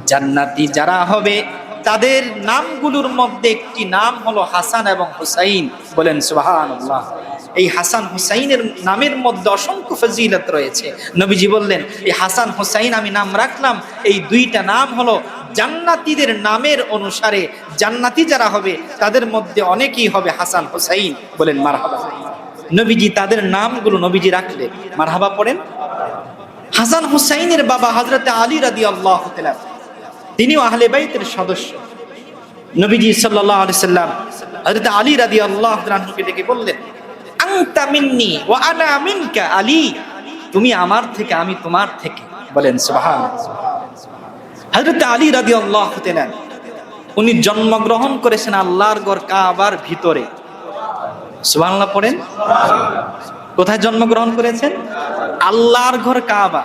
জান্নাতি যারা হবে তাদের নামগুলোর মধ্যে একটি নাম হলো হাসান এবং হুসাইন। বলেন সুবহানাল্লাহ। এই হাসান হুসাইনের নামের মধ্যে অসংখ্য ফজিলত রয়েছে। নবীজি বললেন, এই হাসান হুসাইন আমি নাম রাখলাম, এই দুইটা নাম হলো জান্নাতীদের নামের অনুসারে, জান্নাতি যারা হবে তাদের মধ্যে অনেকেই হবে হাসান হুসাইন। বলেন মারহাবা। নবীজি তাদের নামগুলো নবীজি রাখলে, মারহাবা পড়েন। হাসান হুসাইনের বাবা হযরতে আলী রাদিয়াল্লাহু তাআলা, তিনিও আহলে বাইতের সদস্য। নবীজি সাল্লাল্লাহু আলাইহি সাল্লাম হযরতে আলী রাদিয়াল্লাহু তাআলাকে ডেকে বললেন, আনতা মিন্নি ওয়া আনা মিনকা আলী, তুমি আমার থেকে আমি তোমার থেকে। বলেন সুবহানাল্লাহ। হযরতে আলী রাদিয়াল্লাহু তাআলা উনি জন্মগ্রহণ করেছেন আল্লাহর ঘর কাবার ভিতরে। সুবহানাল্লাহ পড়েন। কোথায় জন্মগ্রহণ করেছেন? আল্লাহর ঘর কাবা।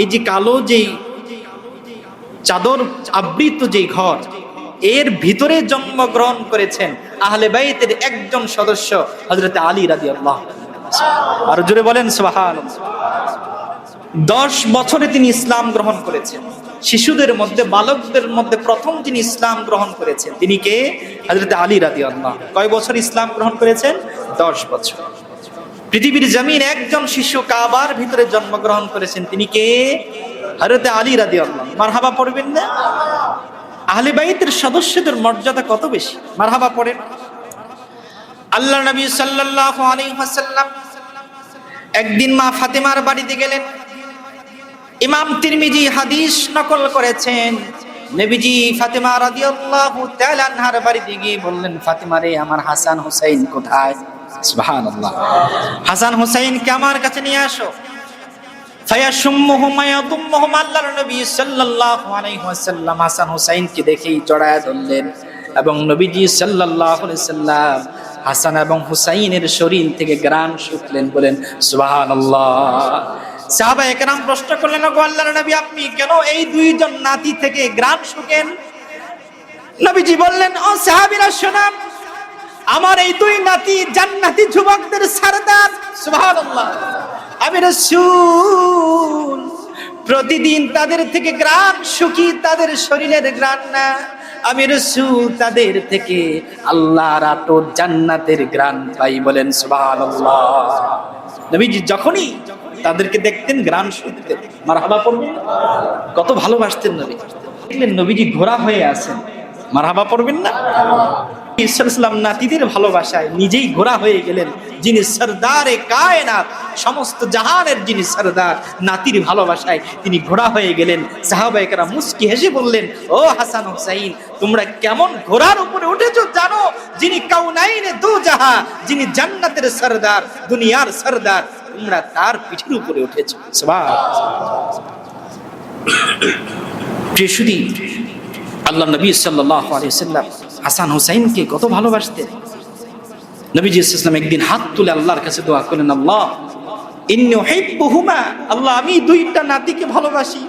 এই যে কালো যেই চাদর আবৃত যেই ঘর, এর ভিতরে জন্মগ্রহণ করেছেন আহলে বাইতের একজন সদস্য হযরতে আলী রাদিয়াল্লাহু তাআলা। আর জোরে বলেন সুবহানাল্লাহ। 10 বছরে তিনি ইসলাম গ্রহণ করেছেন। শিশুদের মধ্যে, বালকদের মধ্যে প্রথম যিনি ইসলাম গ্রহণ করেছেন তিনি কে? হযরতে আলী রাদিয়াল্লাহু। কয় বছর ইসলাম গ্রহণ করেছেন? 10 বছর। পৃথিবীর জমিন একজন শিশু কাবার ভিতরে জন্মগ্রহণ করেছেন, তিনি কে? হযরতে আলী রাদিয়াল্লাহু। মারহাবা পড়বেন না? আহলে বাইতের সদস্যদের মর্যাদা কত বেশি। মারহাবা পড়েন। আল্লাহ নবী সাল্লাল্লাহু আলাইহি ওয়াসাল্লাম একদিন মা ফাতেমার বাড়িতে গেলেন। ইমাম তিরমিজি হাদিস নকল করেছেন, নবীজি ফাতেমা রাদিয়াল্লাহু তাআলা আনহার বাড়িতে গিয়ে বললেন, ফাতেমা রে, আমার হাসান হুসাইন কোথায়? সুবহানাল্লাহ। হাসান হুসাইনকে আমার কাছে নিয়ে আসো। ফায়াশুম্মুহুমা ইয়াদুম্মুহুম, আল্লাহর নবী সাল্লাল্লাহু আলাইহি ওয়াসাল্লাম হাসান হুসাইনকে দেখেই জড়ায় ধরলেন এবং নবীজি সাল্লাল্লাহু আলাইহি ওয়াসাল্লাম হাসান এবং হুসাইনের শরীর থেকে ঘ্রাণ শুঁকলেন, বলেন সুবহানাল্লাহ। সাহাবায়ে কেরাম প্রশ্ন করলেন, ওগো আল্লাহর নবী, আপনি কেন এই দুইজন নাতি থেকে ঘ্রাণ শুঁকেন? নবীজি বললেন, ও সাহাবীরা শোনো, আমার এই দুই নাতি জান্নাতি যুবকদের সরদার। সুবহানাল্লাহ। আমি রাসূল প্রতিদিন তাদের থেকে ঘ্রাণ শুকি, তাদের শরীরের ঘ্রাণ না, আমি রাসূল তাদের থেকে আল্লাহর আতর জান্নাতের ঘ্রাণ পাই, বলেন সুবহানাল্লাহ। নবীজি যখনই তাদেরকে দেখতেন ঘ্রাণ শুকতেন, মারহাবা পড়বেন, কত ভালোবাসতেন নবী। দেখলেন নবীজি ঘোড়া হয়ে আছেন, মারহাবা পড়বেন না? ইসলাম নাতিদের ভালোবাসায় নিজেই ঘোড়া হয়ে গেলেন। যিনি সরদারে কায়নাত, সমস্ত জাহানের যিনি সরদার, নাতির ভালোবাসায় তিনি ঘোড়া হয়ে গেলেন। সাহাবায়ে কেরাম মুস্কি হেসে বললেন, ও হাসান হুসাইন, তোমরা কেমন ঘোড়ার উপরে উঠেছো জানো? যিনি কাউনাইনে দু জাহা, যিনি জান্নাতের সরদার, দুনিয়ার সরদার, তোমরা তার পিঠের উপরে উঠেছো। সুবহানাল্লাহ। প্রিয় সুধী, আল্লাহ নবী সাল্লাল্লাহু আলাইহি ওয়াসাল্লাম হাসান হুসাইনকে কত ভালোবাসতেন। নবীজি সাল্লাল্লাহু আলাইহি ওয়াসাল্লাম একদিন হাত তুলে আল্লাহর কাছে দোয়া করলেন, আল্লাহ ইন্নী উহিব্বুহুমা, আল্লাহ আমি দুইটা নাতিকে ভালোবাসি,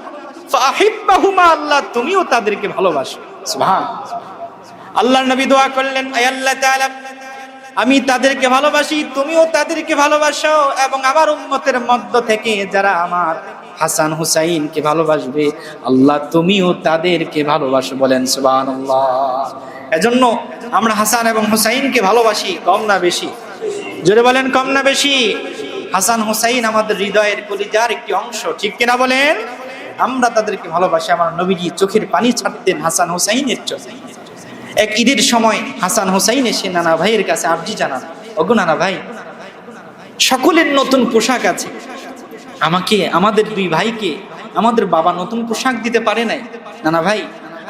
ফাহিব্বুহুমা, আল্লাহ তুমিও তাদেরকে ভালোবাসো। সুবহানাল্লাহ। আল্লাহর নবী দোয়া করলেন, আয় আল্লাহ তাআলা, আমি তাদেরকে ভালোবাসি, তুমিও তাদেরকে ভালোবাসো, এবং আমার উম্মতের মধ্য থেকে যারা আমার হাসান হুসাইনকে ভালোবাসবে, আল্লাহ তুমিও তাদেরকে ভালোবাসো, বলেন সুবহানাল্লাহ। এজন্য আমরা হাসান এবং হুসাইনকে ভালোবাসি, কম না বেশি? জোরে বলেন, কম না বেশি? হাসান হুসাইন আমাদের হৃদয়ের কলিজার একটি অংশ, ঠিক কিনা বলেন? আমরা তাদেরকে ভালোবাসি। আমার নবীজি চোখের পানি ছাড়তেন হাসান হুসাইনের চোখে। এক ঈদের সময় হাসান হুসাইন এসে নানা ভাইয়ের কাছে আরজি জানান, ওগো নানা ভাই, সকলের নতুন পোশাক আছে, আমাকে, আমাদের দুই ভাইকে আমাদের বাবা নতুন পোশাক দিতে পারে নাই, নানা ভাই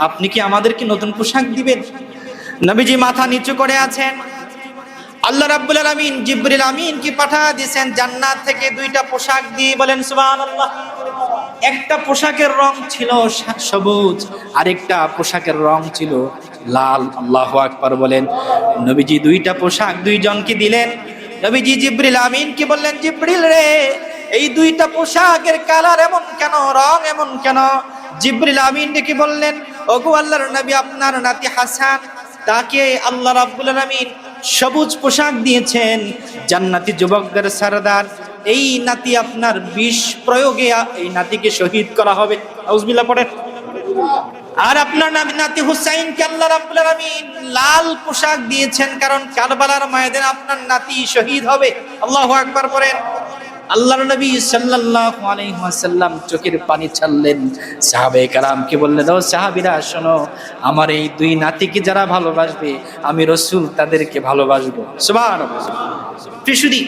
আপনি কি আমাদেরকে নতুন পোশাক দিবেন? নবীজি মাথা নিচু করে আছেন। আল্লাহ রাব্বুল আলামিন জিবরিল আমিন কি পাঠিয়ে দিয়েছেন জান্নাত থেকে দুইটা পোশাক দিয়ে, বলেন সুবহানাল্লাহ। একটা পোশাকের রং ছিল সবুজ, আরেকটা পোশাকের রং ছিল লাল। আল্লাহু আকবার বলেন। নবীজি দুইটা পোশাক দুইজনকে দিলেন। নবীজি জিবরিল আমিনকে বললেন, জিবরিল রে, এই দুইটা পোশাকের কালার এমন কেন, রং এমন কেন? জিবরিল আমিন ডেকে বললেন, ওগো আল্লাহর নবী, আপনার নাতি হাসান, তাকে আল্লাহ রাব্বুল আলামিন সবুজ পোশাক দিয়েছেন, জান্নাতি যুবকদের সরদার। এই নাতি আপনার বিষ প্রয়োগে এই নাতিকে শহীদ করা হবে, আউযুবিল্লাহ পড়েন। আর আপনার নাতি হুসাইনকে আল্লাহ রাব্বুল আলামিন লাল পোশাক দিয়েছেন, কারণ কারবালার ময়দানে আপনার নাতি শহীদ হবে। আল্লাহু আকবার পড়েন। আল্লাহর নবী সাল্লাল্লাহু আলাইহি ওয়াসাল্লাম চোখের পানি ছাড়লেন। সাহাবায়ে কেরামকে বললেন, ও সাহাবীরা শোনো, আমার এই দুই নাতিকে যারা ভালোবাসবে, আমি রাসূল তাদেরকে ভালোবাসবো। সুবহানাল্লাহ। প্রিয়সুধী,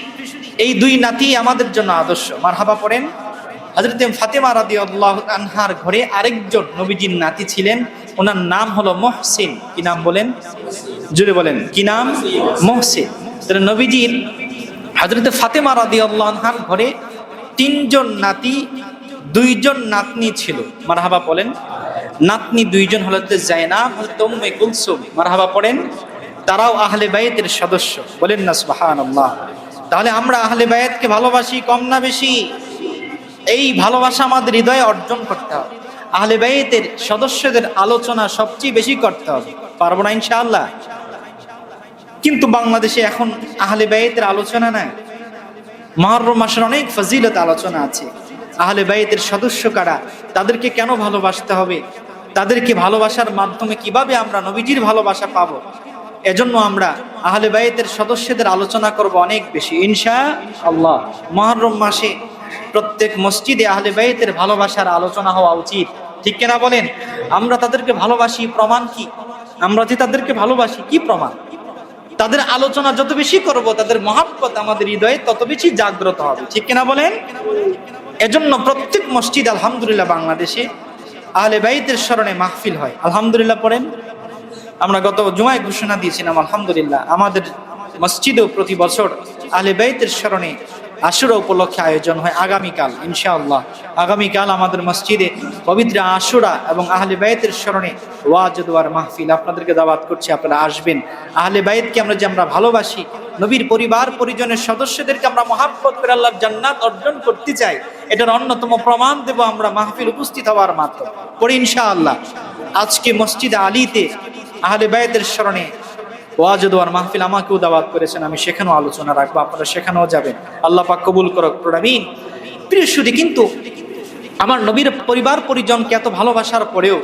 এই দুই নাতি আমাদের জন্য আদর্শ। মারহাবা পড়েন। হযরত ফাতেমা রাদিয়াল্লাহু আনহার ঘরে আরেকজন নবীজির নাতি ছিলেন, ওনার নাম হলো মুহসিন। কি নাম বলেন? জোরে বলেন, কি নাম? মুহসিন। তাহলে নবীজির হযরত ফাতেমা রাদিয়াল্লাহু আনহার ঘরে তিনজন নাতি, দুইজন নাতনি ছিল। মারহাবা পড়েন। নাতনি দুইজন হযরত যায়েনাব, হযরত উম্মে কুলসুম। মারহাবা পড়েন। তারাও আহলে বাইতের সদস্য, বলেন না সুবহানাল্লাহ। তাহলে আমরা আহলে বাইতকে ভালোবাসি, কম না বেশি? এই ভালোবাসা আমাদের হৃদয়ে অর্জন করতে হবে। আহলে বাইতের সদস্যদের আলোচনা সবচেয়ে বেশি করতে হবে। পারবো না ইনশাআল্লাহ? কিন্তু বাংলাদেশে এখন আহলে বাইতের আলোচনা নাই। মুহররম মাসের অনেক ফজিলত আলোচনা আছে। আহলে বাইতের সদস্য কারা, তাদেরকে কেন ভালোবাসতে হবে, তাদেরকে ভালোবাসার মাধ্যমে কিভাবে আমরা নবীজির ভালোবাসা পাবো, এজন্য আমরা আহলে বাইতের সদস্যদের আলোচনা করব অনেক বেশি ইনশাআল্লাহ। মুহররম মাসে প্রত্যেক মসজিদে আহলে বাইতের ভালোবাসার আলোচনা হওয়া উচিত, ঠিক কিনা বলেন? আমরা তাদেরকে ভালোবাসি, প্রমাণ কি? আমরা যে তাদেরকে ভালোবাসি, কি প্রমাণ? তাদের আলোচনা যত বেশি করব, তাদের মহব্বত আমাদের হৃদয়ে তত বেশি জাগ্রত হবে, ঠিক কিনা বলেন? এজন্য প্রত্যেক মসজিদ আলহামদুলিল্লাহ বাংলাদেশে আহলে বাইতের স্মরণে মাহফিল হয়। আলহামদুলিল্লাহ পড়েন। আমরা গত জুমায় ঘোষণা দিয়েছিলাম, আলহামদুলিল্লাহ আমাদের মসজিদেও প্রতি বছর আহলে বাইতের স্মরণে আশুরা উপলক্ষে আয়োজন হয় আগামীকাল ইনশাআল্লাহ। আগামীকাল আমাদের মসজিদে পবিত্র আশুরা এবং আহলে বাইতের স্মরণে ওয়াজ দোয়ার মাহফিল, আপনাদেরকে দাওয়াত করছি, আপনারা আসবেন। আহলে বাইতকে আমরা ভালোবাসি, নবীর পরিবার পরিজনের সদস্যদেরকে আমরা মহাব্বত করে আল্লাহর জান্নাত অর্জন করতে চাই, এটার অন্যতম প্রমাণ দেব আমরা মাহফিল উপস্থিত হওয়ার মাত্র পরে ইনশাআল্লাহ। আজকে মসজিদে আলীতে আহলে বাইতের স্মরণে ওয়াজ দোয়ার মাহফিল আমাকেও দাওয়াত করেছেন, আমি সেখানেও আলোচনা রাখবো, আপনারা সেখানেও যাবেন। আল্লাহ পাক কবুল করুক। আমিন। প্রিয় সুধী, কিন্তু আমার নবীর পরিবার পরিজনকে এত ভালোবাসার পরেও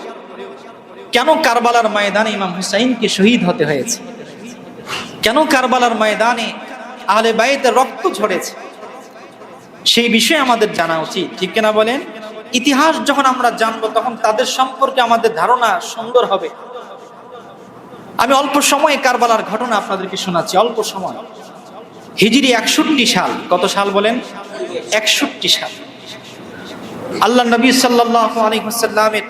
কেন কারবালার ময়দানে ইমাম হুসাইনকে শহীদ হতে হয়েছে? কেন কারবালার ময়দানে আহলে বাইতের রক্ত ঝরেছে? সেই বিষয়ে আমাদের জানা উচিত, ঠিক কিনা বলেন? ইতিহাস যখন আমরা জানবো তখন তাদের সম্পর্কে আমাদের ধারণা সুন্দর হবে। আমি অল্প সময়ে কারবালার ঘটনা আপনাদেরকে শোনাচ্ছি, অল্প সময়। হিজরি 61 সাল। কত সাল বলেন? 61 সাল। আল্লাহ নবী সাল্লাল্লাহু আলাইহি ওয়াসাল্লামের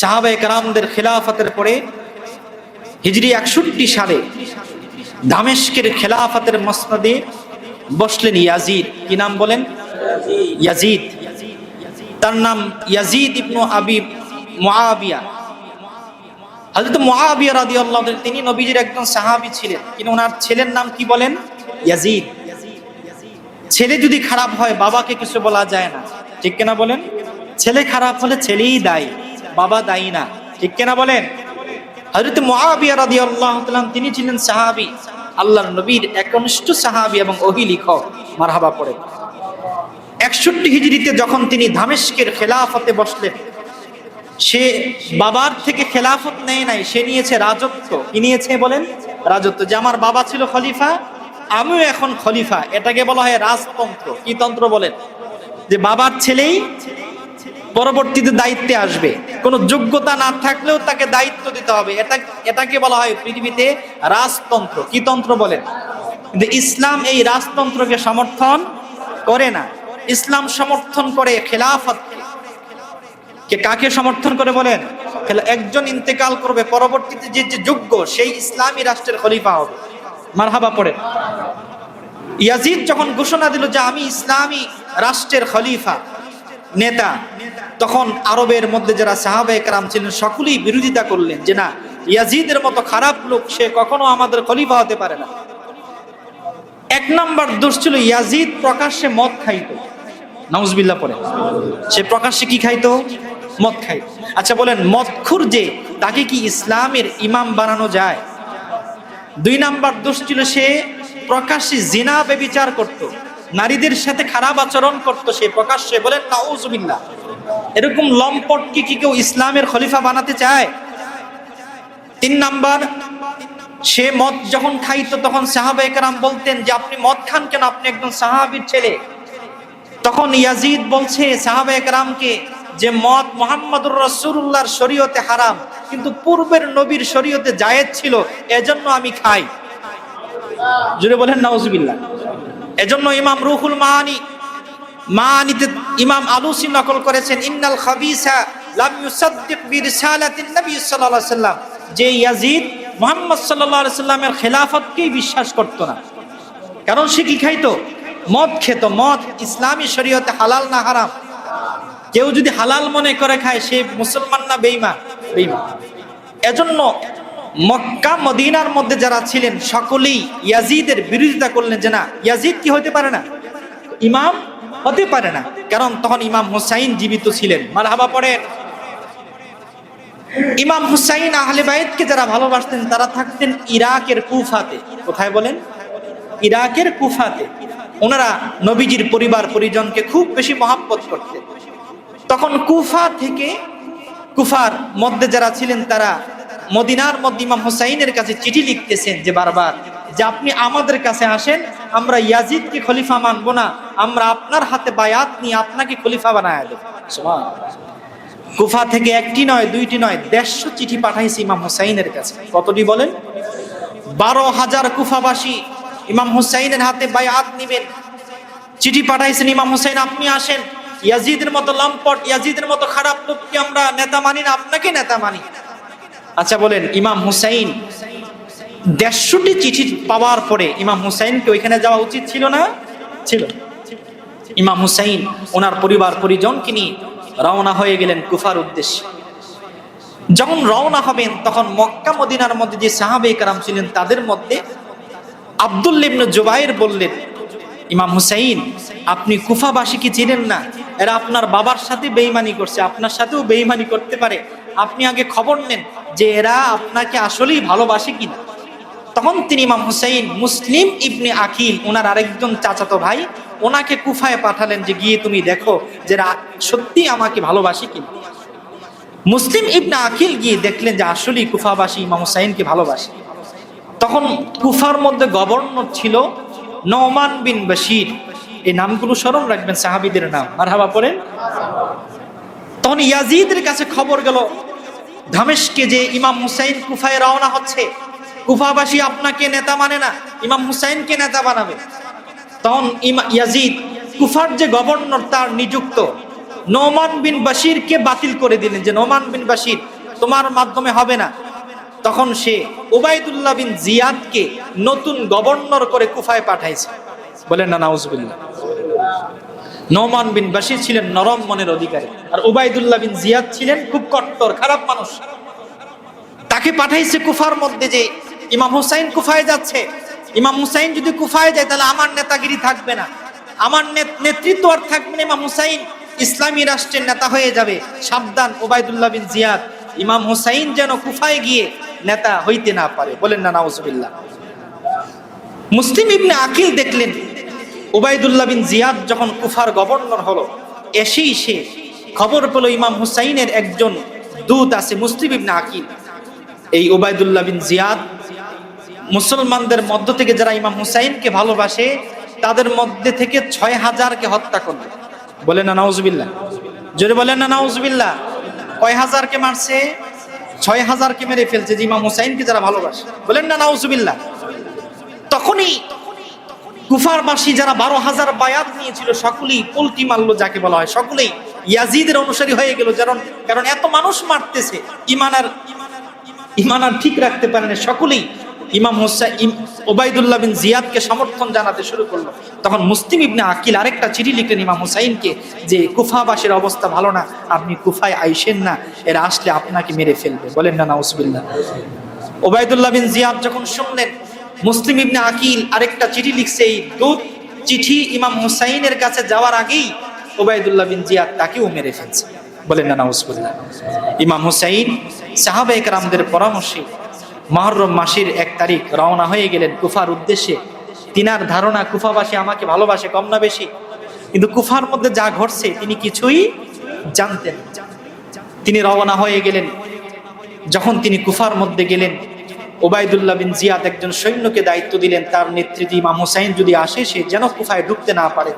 সাহাবায়ে কেরামদের খিলাফতের পরে হিজরি 61 সালে দামেস্কের খেলাফতের মসনদে বসলেন ইয়াজিদ। কি নাম বলেন? ইয়াজিদ। তার নাম ইয়াজিদ ইবনে আবি মুআবিয়া। হযরত মুআবিয়া রাদিয়াল্লাহু আনহু তিনি নবীজির একজন সাহাবী ছিলেন, কিন্তু ওনার ছেলের নাম কি বলেন? ইয়াজিদ। ছেলে যদি খারাপ হয় বাবাকে কিছু বলা যায় না, ঠিক কিনা বলেন? ছেলে খারাপ হলে ছেলেই দায়ী, বাবা দায়ী না, ঠিক কিনা বলেন? হযরত মুআবিয়া রাদিয়াল্লাহু তাআলা তিনি ছিলেন সাহাবী, আল্লাহর নবীর একনিষ্ঠ সাহাবী এবং ওহী লিখক। মারহাবা পড়ে। 61 হিজরিতে যখন তিনি দামেস্কের খেলাফতে বসলেন, সে বাবার থেকে খেলাফত নেয় নাই, সে নিয়েছে রাজত্ব। কি নিয়েছে বলেন? রাজত্ব। যে আমার বাবা ছিল খলিফা, আমিও এখন খলিফা, এটাকে বলা হয় রাজতন্ত্র। কি তন্ত্র বলেন? যে বাবার ছেলেই পরবর্তীতে দায়িত্বে আসবে, কোনো যোগ্যতা না থাকলেও তাকে দায়িত্ব দিতে হবে, এটাকে বলা হয় পৃথিবীতে রাজতন্ত্র। কি তন্ত্র বলেন? কিন্তু ইসলাম এই রাজতন্ত্রকে সমর্থন করে না। ইসলাম সমর্থন করে খেলাফত। কে কাকে সমর্থন করে বলেন? একজন ইন্তেকাল করবে, পরবর্তীতে যে যোগ্য সেই ইসলামী রাষ্ট্রের খলিফা হবে। মারহাবা পড়ে। ইয়াজিদ যখন ঘোষণা দিল যে আমি ইসলামী রাষ্ট্রের খলিফা নেতা, তখন আরবের মধ্যে যারা সাহাবায়ে কেরাম ছিলেন সকলেই বিরোধিতা করলেন যে না, ইয়াজিদের মতো খারাপ লোক সে কখনো আমাদের খলিফা হতে পারে না। এক নাম্বার দোষ ছিল ইয়াজিদ প্রকাশ্যে মদ খাইতো। নাউজুবিল্লাহ পড়ে। সে প্রকাশ্যে কি খাইতো? মদ খাইতো। আচ্ছা বলেন, মদখুর যে, তাকে কি ইসলামের ইমাম বানানো যায়? 2 নাম্বার দোষ ছিল সে প্রকাশ্যে জিনা ব্যভিচার করত, নারীদের সাথে খারাপ আচরণ করত সে প্রকাশ্যে। বলেন নাউজুবিল্লাহ। এরকম লম্পট কি কেউ ইসলামের খলিফা বানাতে চায়? 3 নাম্বার, সে মদ যখন খাইতো তখন সাহাবায়ে কেরাম বলতেন যে আপনি মদ খান কেন, আপনি একজন সাহাবীর ছেলে। তখন ইয়াজিদ বলছে সাহাবায়ে কেরামকে যে মদ মুহাম্মদুর রাসূলুল্লাহর শরীয়তে হারাম, কিন্তু পূর্বের নবীর শরীয়তে জায়েজ ছিল, এজন্য আমি খাই। জোরে বলেন নাউজুবিল্লাহ। এজন্য ইমাম রুহুল মাআনিতে ইমাম আলুসি নকল করেছেন, ইন্নাল খাবিসা লাম ইউসাদ্দিক বিরিসালাতিন নবী সাল্লাল্লাহু আলাইহি ওয়াসাল্লাম, যে ইয়াজিদ মুহাম্মদ সাল্লাল্লাহু আলাইহি ওয়াসাল্লামের খেলাফতকেই বিশ্বাস করত না। কারণ সে কি খাইতো? মদ খেত। মদ ইসলামী শরীয়তে হালাল না হারাম? কেউ যদি হালাল মনে করে খায় সে মুসলমান না বেঈমান? বেঈমান। এজন্য মক্কা মদিনার মধ্যে যারা ছিলেন সকলেই ইয়াজিদের বিরোধিতা করলেন যে না, ইয়াজিদ কি হতে পারে না, ইমাম হতে পারে না। কারণ তখন ইমাম হুসাইন জীবিত ছিলেন। মারহাবা পড়েন। ইমাম হুসাইন আহলে বাইতকে যারা ভালোবাসতেন তারা থাকতেন ইরাকের কুফাতে। কোথায় বলেন? ইরাকের কুফাতে। ওনারা নবীজির পরিবার পরিজনকে খুব বেশি মহব্বত করতেন। তখন কুফা থেকে, কুফার মধ্যে যারা ছিলেন তারা মদিনার মধ্যে ইমাম হুসাইনের কাছে চিঠি লিখতেছেন যে বারবার যে আপনি আমাদের কাছে আসেন, আমরা ইয়াজিদকে খলিফা মানবো না, আমরা আপনার হাতে বায়াত নিয়ে আপনাকে খলিফা বানায় দেব। সুবহানাল্লাহ। কুফা থেকে 1টি নয় 2টি নয় 150 চিঠি পাঠাইছে ইমাম হুসাইনের কাছে। কতটি বলেন? 12,000 কুফাবাসী ইমাম হুসাইনের হাতে বায়াত নেবেন। চিঠি পাঠাইছেন, ইমাম হুসাইন আপনি আসেন, ইয়াজিদের মতো লম্পট, ইয়াজিদের মতো খারাপ লোককে আমরা নেতা মানি না, আপনাকে নেতা মানি। আচ্ছা বলেন, ইমাম হুসাইন 150টি চিঠি পাওয়ার পরে ইমাম হুসাইনকে ওইখানে যাওয়া উচিত ছিল না? ছিল। ইমাম হুসাইন ওনার পরিবার পরিজনকে নিয়ে রওনা হয়ে গেলেন কুফার উদ্দেশ্যে। যখন রওনা হবেন তখন মক্কা মদিনার মধ্যে যে সাহাবে কেরাম ছিলেন তাদের মধ্যে আব্দুল্লাহ ইবনে জুবাইর বললেন, ইমাম হুসাইন আপনি কুফাবাসীকে চিনেন না, এরা আপনার বাবার সাথে বেঈমানি করছে, আপনার সাথেও বেঈমানি করতে পারে, আপনি আগে খবর নেন যে এরা আপনাকে আসলেই ভালোবাসে কিনা। তখন তিনি ইমাম হুসাইন মুসলিম ইবনে আকিল ওনার আরেকজন চাচাতো ভাই, ওনাকে কুফায় পাঠালেন যে গিয়ে তুমি দেখো যে সত্যি আমাকে ভালোবাসে কিনা। মুসলিম ইবনে আকিল গিয়ে দেখলেন যে আসলেই কুফাবাসী ইমাম হুসাইনকে ভালোবাসে। তখন কুফার মধ্যে গভর্নর ছিল নোমান বিন বশির, এই নামগুলো স্মরণ রাখবেন, সাহাবীদের নাম, মারহাবা পড়েন। তখন ইয়াজিদের কাছে খবর গেল দামেস্কে যে ইমাম হুসাইন কুফায় রওনা হচ্ছে, কুফাবাসী আপনাকে নেতা মানে না, ইমাম হুসাইনকে নেতা বানাবে। তখন ইয়াজিদ কুফার যে গভর্নর তার নিযুক্ত নোমান বিন বশিরকে বাতিল করে দিলেন যে নোমান বিন বশির তোমার মাধ্যমে হবে না। তখন সে উবাইদুল্লাহ বিন জিয়াদকে নতুন গভর্নর করে কুফায় পাঠাইছে, বলেন না নাউজুবিল্লাহ। নোমান বিন বশির ছিলেন নরম মনের অধিকারী, আর উবাইদুল্লাহ বিন জিয়াদ ছিলেন খুব কট্টর খারাপ মানুষ। তাকে পাঠাইছে কুফার মধ্যে যে ইমাম হুসাইন কুফায় যাচ্ছে, ইমাম হুসাইন যদি কুফায় যায় তাহলে আমার নেতাগিরি থাকবে না, আমার নেতৃত্ব আর থাকবে না, ইমাম হুসাইন ইসলামী রাষ্ট্রের নেতা হয়ে যাবে, সাবধান উবাইদুল্লাহ বিন জিয়াদ, ইমাম হুসাইন যেন কুফায় গিয়ে নেতা হইতে না পারে, বলেন না নাউজুবিল্লাহ। মুসলিম ইবনে আকিল দেখলেন উবাইদুল্লাহ বিন জিয়াদ যখন কুফার গভর্নর হলো, এসেই সে খবর পেল ইমাম হুসাইনের একজন দূত আছে মুসলিম ইবনে আকিল। এই উবাইদুল্লাহ বিন জিয়াদ মুসলমানদের মধ্য থেকে যারা ইমাম হুসাইনকে ভালোবাসে তাদের মধ্যে থেকে 6000কে হত্যা করলো, বলেন না নাউজুবিল্লাহ, জোরে বলেন না নাউজুবিল্লাহ। কয় হাজারকে মারছে? 6000কে মেরে ফেলছে যে ইমাম হুসাইনকে যারা ভালোবাসে, বলেন না নাউজুবিল্লাহ। তখনই কুফারবাসী যারা 12000 বায়াত নিয়েছিল সকলেই পলটি মারলো, যাকে বলা হয় সকলেই ইয়াজিদের অনুসারী হয়ে গেল। কারণ এত মানুষ মারতেছে, ইমান আর ঠিক রাখতে পারে না, সকলেই ইমাম হুসাইন উবাইদুল্লাহ বিন জিয়াদকে সমর্থন জানাতে শুরু করলো। তখন মুসলিম ইবনে আকিল আরেকটা চিঠি লিখলেন ইমাম হুসাইনকে যে কুফাবাসীর অবস্থা ভালো না, আপনি কুফায় আইসেন না, এরা আসলে আপনাকে মেরে ফেলবে, বলেন না নাউজুবিল্লাহ। উবাইদুল্লাহ বিন জিয়াদ যখন শুনলেন মুসলিম ইবনে আকিল আরেকটা চিঠি লিখছে, এই দূত চিঠি ইমাম হুসাইনের কাছে যাওয়ার আগেই উবাইদুল্লাহ বিন জিয়াদ তাকেও মেরে ফেলছে, বলেন না নাউজুবিল্লাহ। ইমাম হুসাইন সাহাবায়ে কেরামদের পরামর্শে মুহররম মাসের 1 তারিখ রওনা হয়ে গেলেন কুফার উদ্দেশ্যে। তিনার ধারণা কুফাবাসী আমাকে ভালোবাসে কম না বেশি, কিন্তু কুফার মধ্যে যা ঘটছে তিনি কিছুই জানতেন। তিনি রওনা হয়ে গেলেন। যখন তিনি কুফার মধ্যে গেলেন, উবাইদুল্লাহ বিন জিয়াদ একজন সৈন্যকে দায়িত্ব দিলেন, তার নেতৃত্বে ইমাম হুসাইন যদি আসে সে যেন কুফায় ঢুকতে না পারে।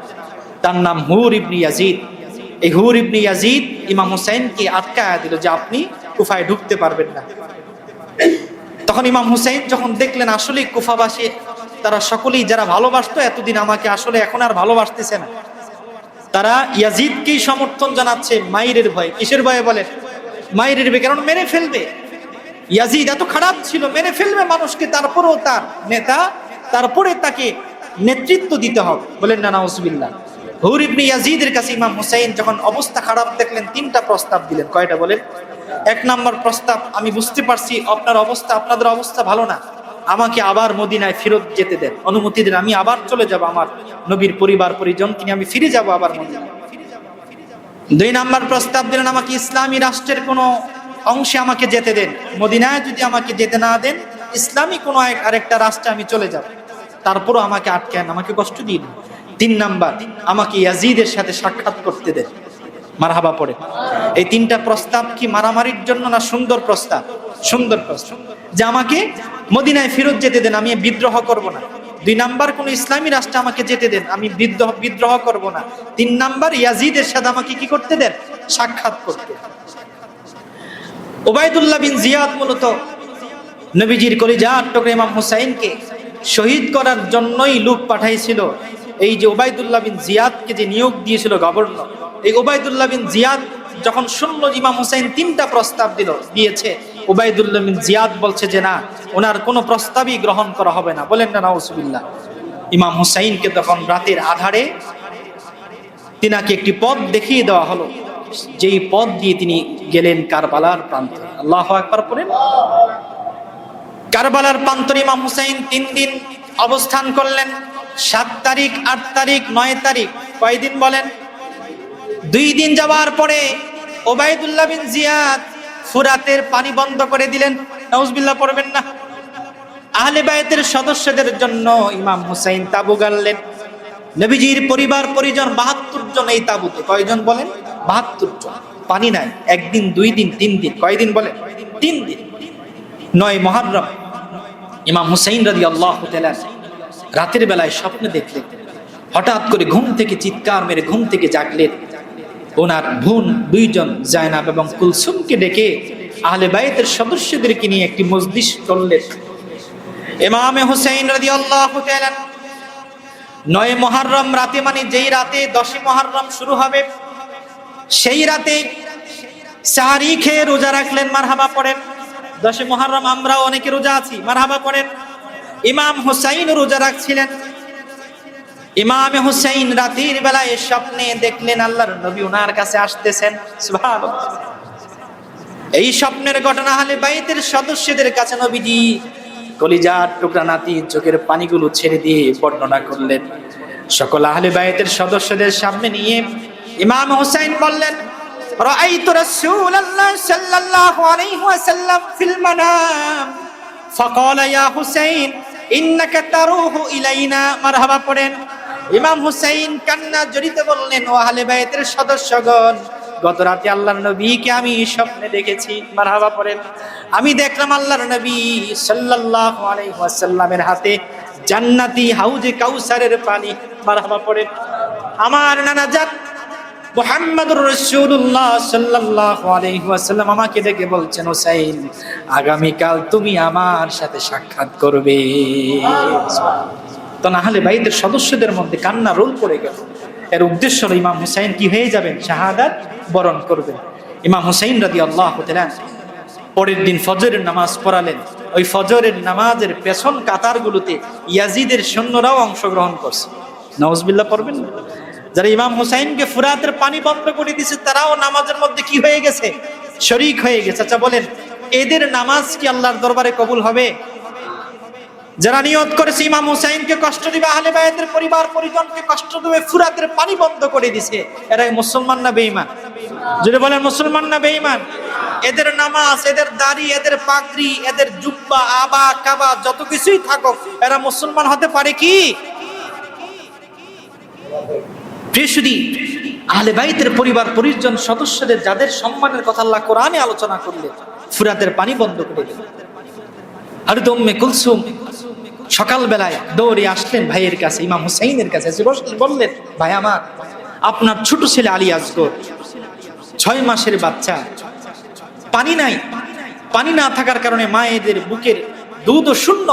তার নাম হুর ইবনে ইয়াজিদ। এই হুর ইবনে ইয়াজিদ ইমাম হুসাইনকে আটকায়া দিল যে আপনি কুফায় ঢুকতে পারবেন না। তখন ইমাম হুসাইন যখন দেখলেন আসলে কুফাবাসী তারা সকলেই যারা ভালোবাসতো এতদিন আমাকে আসলে এখন আর ভালোবাসতেছে না, তারা ইয়াজিদকেই সমর্থন জানাচ্ছে মাইরের ভয়ে। কিসের ভয়ে বলেন? মাইরের ভয়ে, কারণ মেরে ফেলবে। ইয়াজিদ এত খারাপ ছিল, মেরে ফেলবে মানুষকে, তারপরেও তার নেতা, তারপরে তাকে নেতৃত্ব দিতে হবে, বলেন না নাউজুবিল্লাহ। হুর ইবনে ইয়াজিদের কাছে ইমাম হুসাইন যখন অবস্থা খারাপ দেখলেন 3টা প্রস্তাব দিলেন। কয়টা বলেন? 1 নম্বর প্রস্তাব, আমি বুঝতে পারছি আপনাদের অবস্থা ভালো না, আমাকে আবার মদিনায় ফেরত যেতে দেন, অনুমতি দেন, আমি আবার চলে যাব, আমার নবীর পরিবার পরিজনকে নিয়ে আমি ফিরে যাব আবার মদিনায়। 2 নম্বর প্রস্তাব দিলেন, আমাকে ইসলামী রাষ্ট্রের কোনো অংশে আমাকে যেতে দেন, মদিনায় যদি আমাকে যেতে না দেন ইসলামী কোনো আরেকটা রাষ্ট্রে আমি চলে যাব, তারপরও আমাকে আটকেন, আমাকে কষ্ট দিন। 3 নাম্বার, আমাকে ইয়াজিদের সাথে সাক্ষাৎ করতে দেন, মারহাবা পড়ে। এই 3টা প্রস্তাব কি মারামারির জন্য না সুন্দর প্রস্তাব? সুন্দর প্রস্তাব, যে আমাকে মদিনায় ফেরত যেতে দেন, আমি বিদ্রোহ করব না। 2 নাম্বার, কোন ইসলামী রাষ্ট্রে আমাকে যেতে দেন, আমি বিদ্রোহ করব না। 3 নাম্বার, ইয়াজিদের সাথে আমাকে কি করতে দেন? সাক্ষাৎ করতে। উবাইদুল্লাহ বিন জিয়াদ মূলত নবীজির কলিজার টুকরা ইমাম হুসাইনকে শহীদ করার জন্যই লোক পাঠাইছিল। এই যে উবাইদুল্লাহ বিন জিয়াদকে যে নিয়োগ দিয়েছিল গভর্নর, এই উবাইদুল্লাহ বিন জিয়াদ যখন শুনল ইমাম হুসাইন 3টা প্রস্তাব দিয়েছে, উবাইদুল্লাহ বিন জিয়াদ বলছে যে না, ওনার কোনো প্রস্তাবই গ্রহণ করা হবে না। বলেন না নাউজুবিল্লাহ। ইমাম হুসাইনকে তখন রাতের আধারে তিনাকে একটি পথ দেখিয়ে দেওয়া হলো, যেই পথ দিয়ে তিনি গেলেন কারবালার প্রান্তে। আল্লাহু আকবার পড়েন। কারবালার প্রান্তরে ইমাম হুসাইন 3 দিন অবস্থান করলেন। 7 তারিখ, 8 তারিখ, 9 তারিখ, কয়দিন বলেন? 2 দিন যাওয়ার পরে উবাইদুল্লাহ বিন জিয়াদ ফুরাতের পানি বন্ধ করে দিলেন। নাউজুবিল্লাহ পড়বেন না। আহলে বায়তের সদস্যদের জন্য ইমাম হুসাইন তাবু গাড়লেন। নবীজির পরিবার পরিজন 72 জন এই তাবুতে। কয়জন বলেন? 72 জন। পানি নাই। 1 দিন, 2 দিন, 3 দিন। কয়দিন বলেন? 3 দিন। 9 মুহররম ইমাম হুসাইন রাদিয়াল্লাহু তাআলা রাতের বেলায় স্বপ্নে দেখলেন। হঠাৎ করে ঘুম থেকে চিৎকার মেরে ঘুম থেকে জাগলেন। ওনার বোন 2 জন জায়নাব এবং কুলসুমকে ডেকে আহলে বায়তের সদস্যদেরকে নিয়ে একটি মজলিস করলেন। ইমাম হুসাইন রাদিয়াল্লাহু তাআলা 9 মুহররম রাতে, মানে যেই রাতে 10 মুহররম শুরু হবে, সেই রাতে সাহরি খেয়ে রোজা রাখলেন। মারহাবা পড়েন। 10 মুহররম আমরা অনেকে রোজা আছি, মারহাবা পড়েন। ইমাম হুসাইন রোজা রাখছিলেন। ইমাম হুসাইন রাতের বেলায় স্বপ্নে দেখলেন আল্লাহর নবী ওনার কাছে আসতেছেন। সুবহানাল্লাহ। এই স্বপ্নের ঘটনা আহলে বাইতের সদস্যদের কাছে নবীজি কলিজার টুকরা নাতি চোখের পানিগুলো ছেড়ে দিয়ে বর্ণনা করলেন। সকল আহলে বাইতের সদস্যদের সামনে নিয়ে ইমাম হুসাইন বললেন, রাআইতু রাসূলুল্লাহ সাল্লাল্লাহু আলাইহি ওয়াসাল্লাম ফিল মানাম ফাকালা ইয়া হুসাইন ইন্নাকা তারুহু ইলাইনা। মারহাবা পড়েন। ইমাম হুসাইন কান্না জড়িত বললেন, ও আহলে বাইতের সদস্যগণ, গত রাতে আল্লাহর নবীকে আমি স্বপ্নে দেখেছি। মারহাবা পড়েন। আমি দেখলাম আল্লাহর নবী সাল্লাল্লাহু আলাইহি ওয়াসাল্লামের হাতে জান্নাতি হাউজে কাউসারের পানি। মারহাবা পড়েন। আমার নানাজান মুহাম্মদুর রাসূলুল্লাহ সাল্লাল্লাহু আলাইহি ওয়াসাল্লাম আমাকে ডেকে বলছেন, হুসাইন, আগামীকাল তুমি আমার সাথে সাক্ষাৎ করবে। তো আহলে বাইতের সদস্যদের মধ্যে কান্না রোল পড়ে গেল। এর উদ্দেশ্য হলো ইমাম হুসাইন কি হয়ে যাবেন? শাহাদাত বরণ করবেন। ইমাম হুসাইন রাদিয়াল্লাহু তাআলা পরের দিন ফজরের নামাজ পড়ালেন। ওই ফজরের নামাজের পেছন কাতারগুলোতে ইয়াজিদের সৈন্যরাও অংশগ্রহণ করছে। নাউজুবিল্লাহ পড়বেন না। যারা ইমাম হুসাইনকে ফুরাতের পানি বন্ধ করে দিয়েছে তারাও নামাজের মধ্যে কি হয়ে গেছে? শরীক হয়ে গেছে। আচ্ছা বলেন, এদের নামাজ কি আল্লাহর দরবারে কবুল হবে? যারা নিয়ত করেছে ইমাম হুসাইনকে কষ্ট দিবে, আহলে বায়তের পরিবার পরিজনকে কষ্ট দেবে, ফুরাতের পানি বন্ধ করে দিছে, এরা মুসলমান না বেঈমান? যদি বলেন মুসলমান না বেঈমান? এদের নামাজ, এদের দাড়ি, এদের পাগড়ি, এদের জুব্বা, আবা কাবা যত কিছুই থাকুক, এরা মুসলমান হতে পারে কি? প্রিয়সুদী, আহলে বাইতের পরিবার পরিজন সদস্যদের যাদের সম্মানের কথা আল্লাহ কোরআনে আলোচনা করলেন, ফুরাতের পানি বন্ধ করে দিলেন। হযরত উম্মে কুলসুম সকাল বেলায় দৌড়ে আসলেন ভাইয়ের কাছে, ইমাম হুসাইনের কাছে এসে বললেন, ভাই আমার, আপনার ছোট ছেলে আলী আসগর 6 মাসের বাচ্চা, পানি নাই, পানি না থাকার কারণে মায়েদের বুকের দুধ শূন্য।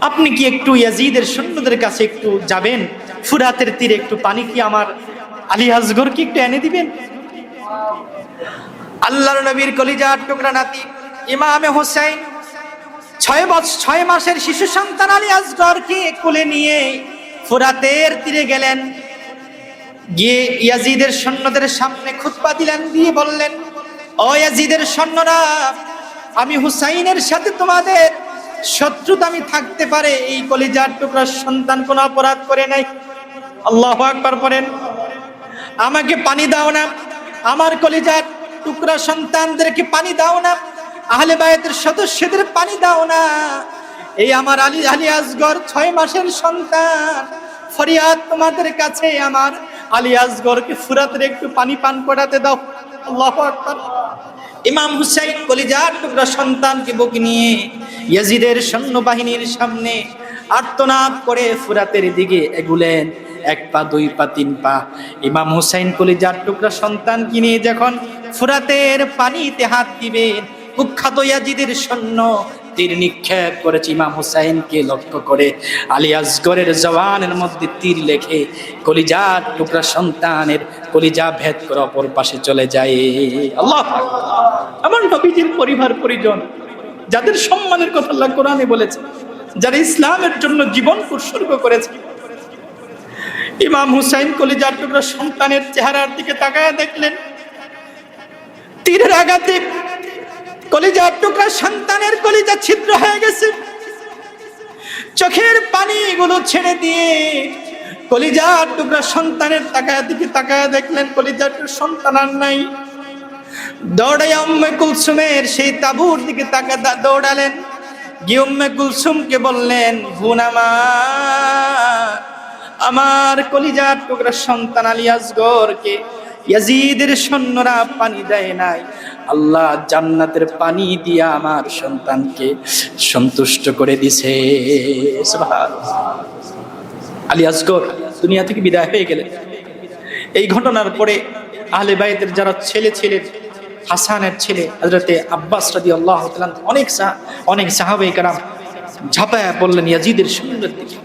আপনি কি একটু ইয়াজিদের সৈন্যদের কাছে একটু যাবেন, ফুরাতের তীরে একটু পানি কি আমার আলী আসগর কি একটু এনে দিবেন? আল্লাহর নবীর কলিজার টুকরা নাতি ইমামে হুসাইন 6 মাসের শিশু সন্তান আলী আসগরকে কোলে নিয়ে ফুরাতের তীরে গেলেন। গিয়ে ইয়াজিদের সৈন্যদের সামনে খুতবা দিলেন, দিয়ে বললেন, ও ইয়াজিদের সৈন্যরা, আমি হুসাইনের সাথে তোমাদের শত্রুতা আমি থাকতে পারে, এই কলিজার টুকরা সন্তান কোনো অপরাধ করে নাই। আল্লাহু আকবার পড়েন। আমাকে পানি দাও না, আমার কলিজার টুকরা সন্তানদেরকে পানি দাও না, আহলে বায়তের সদস্যদের পানি দাও না। এই আমার আলী আসগর 6 মাসের সন্তান, ফরিয়াদ তোমাদের কাছে, আমার আলী আসগরকে ফুরাতের একটু পানি পান করাতে দাও। আল্লাহু আকবার। ইমাম হুসাইন কলিজার টুকরা সন্তানকে বুকে নিয়ে ইয়াজিদের সৈন্যবাহিনীর সামনে আর্তনাদ করে ফুরাতের দিকে এগুলেন। 1 পা, 2 পা, 3 পা। ইমাম হুসাইন কলিজার টুকরা সন্তানকে নিয়ে যখন ফুরাতের পানিতে হাত দিবেন, কুখ্যাত ইয়াজিদের সৈন্য তীর নিক্ষেপ করেছে ইমাম হুসাইনকে লক্ষ্য করে। আলী আসগরের জওয়ানের মধ্যে তীর লেখে কলিজার টুকরা সন্তানের কলিজা ভেদ করে অপর পাশে চলে যায়। আল্লাহ আমার নবীজির পরিবার পরিজন, যাদের সম্মানের কথা আল্লাহ কোরআনে বলেছে, যারা ইসলামের জন্য জীবন উৎসর্গ করেছে, ইমাম হুসাইন কলিজার টুকরা সন্তানের চেহারার দিকে তাকায় দেখলেন তীরের আঘাতে কলিজার টুকরা সন্তানের কলিজা ছিদ্র হয়ে গেছে। চোখের পানিগুলো ছেড়ে দিয়ে কলিজার টুকরা সন্তানের দিকে তাকায় দেখলেন কলিজার টুকরা সন্তান আর নাই। দৌড়াইয়া উম্মে কুলসুমের সেই তাঁবুর দিকে দৌড়ালেন, গিয়ে উম্মে কুলসুমকে বললেন, বোন আমার কলিজার টুকরা সন্তান আলী আসগরকে ইয়াজিদের সৈন্যরা পানি দেয় নাই, আল্লাহ জান্নাতের পানি দিয়ে আমার সন্তানকে সন্তুষ্ট করে দিছে। সুবহানাল্লাহ। আলী আসগর দুনিয়া থেকে বিদায় হয়ে গেলেন। এই ঘটনার পরে আহলে বাইতের যারা ছেলে ছিলেন, হাসানের ছেলে হযরতে আব্বাস রাদিয়াল্লাহু তাআলা, অনেক সাহাবায়ে কেরাম ঝাঁপায়া পড়লেন ইয়াজিদের সৈন্যদের দিকে।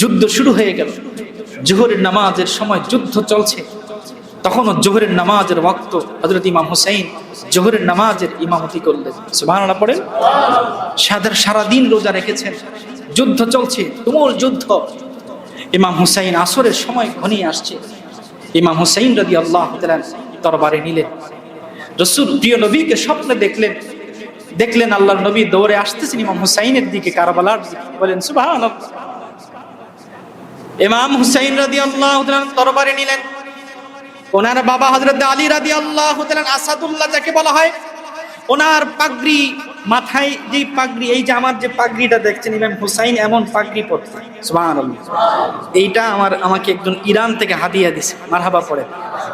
যুদ্ধ শুরু হয়ে গেল। জোহরের নামাজের সময় যুদ্ধ চলছে। তখনও জোহরের নামাজের ওয়াক্ত হযরত ইমাম হুসাইন জোহরের নামাজের ইমামতি করলেন। সুবহানাল্লাহ পড়েন। সারাদিন রোজা রেখেছেন, যুদ্ধ চলছে, তুমুল যুদ্ধ। ইমাম হুসাইন আসরের সময় ঘনিয়ে আসছে। ইমাম হুসাইন রাদিয়াল্লাহু তাআলা তরবারি নিলেন। রাসূল প্রিয় নবীকে স্বপ্নে দেখলেন আল্লাহর নবী দৌড়ে আসতেছেন ইমাম হুসাইনের দিকে, কারবালার দিকে। বলেন সুবহানাল্লাহ। ইমাম হুসাইন রাদিয়াল্লাহু তাআলা তরবারি নিলেন। ওনার বাবা হযরত আলী রাদিয়াল্লাহু তাআলা আসাদুল্লাহ যাকে বলা হয়, ওনার পাগড়ি, মাথায় যে পাগড়ি, এই যে আমার যে পাগড়িটা দেখছেন ইমাম হুসাইন এমন পাগড়ি পরতেন। সুবহানাল্লাহ। এইটা আমাকে একজন ইরান থেকে হাদিয়া দিয়েছে। মারহাবা পড়ে।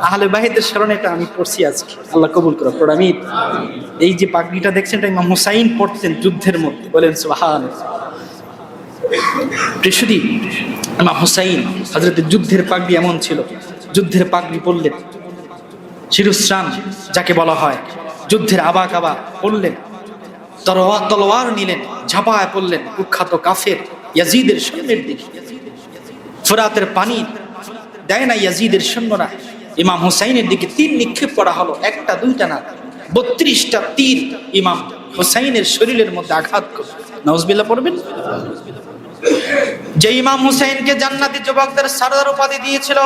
আহলে বাইতের স্মরণে এটা আমি পড়ছি আজকে, আল্লাহ কবুল করুক। আমিন। এই যে পাগড়িটা দেখছেন এটা ইমাম হুসাইন পরতেন যুদ্ধের মধ্যে। বলেন সুবহানাল্লাহ। প্রিয়সুদী, ইমাম হুসাইন হযরতের যুদ্ধের পাগড়ি এমন ছিল, যুদ্ধের পাগড়ি পরলেন, শিরস্ত্রাণ যাকে বলা হয়, যুদ্ধের আবা কাবা পরলেন, তলোয়ার নিলেন, ঝাঁপায় পড়লেন কুখ্যাত কাফের ইয়াজিদের সৈন্যের দিকে। ফোরাতের পানি দেয় না ইয়াজিদের সৈন্যরা, ইমাম হুসাইনের দিকে তীর নিক্ষেপ করা হলো। একটা দুইটা না, 32টা তীর ইমাম হুসাইনের শরীরের মধ্যে আঘাত করল। নাউজুবিল্লাহ পড়বেন। যে ইমাম হুসাইনকে জান্নাতি যুবকদের সরদার উপাধি দিয়েছিল,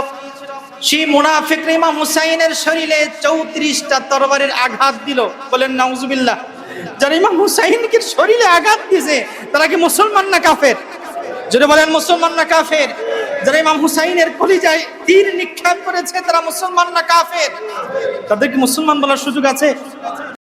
সেই মুনাফিকরা ইমাম হুসাইনের শরীরে 34টা তরবারির আঘাত দিল। বলেন নাউজুবিল্লাহ। যারা ইমাম হুসাইনকে শরীরে আঘাত দিয়েছে তারা কি মুসলমান না কাফের? যদি বলেন মুসলমান না কাফের? যারা ইমাম হুসাইনের কলিজায় তীর নিক্ষেপ করেছে তারা মুসলমান না কাফের? তাদের কি মুসলমান বলার সুযোগ আছে?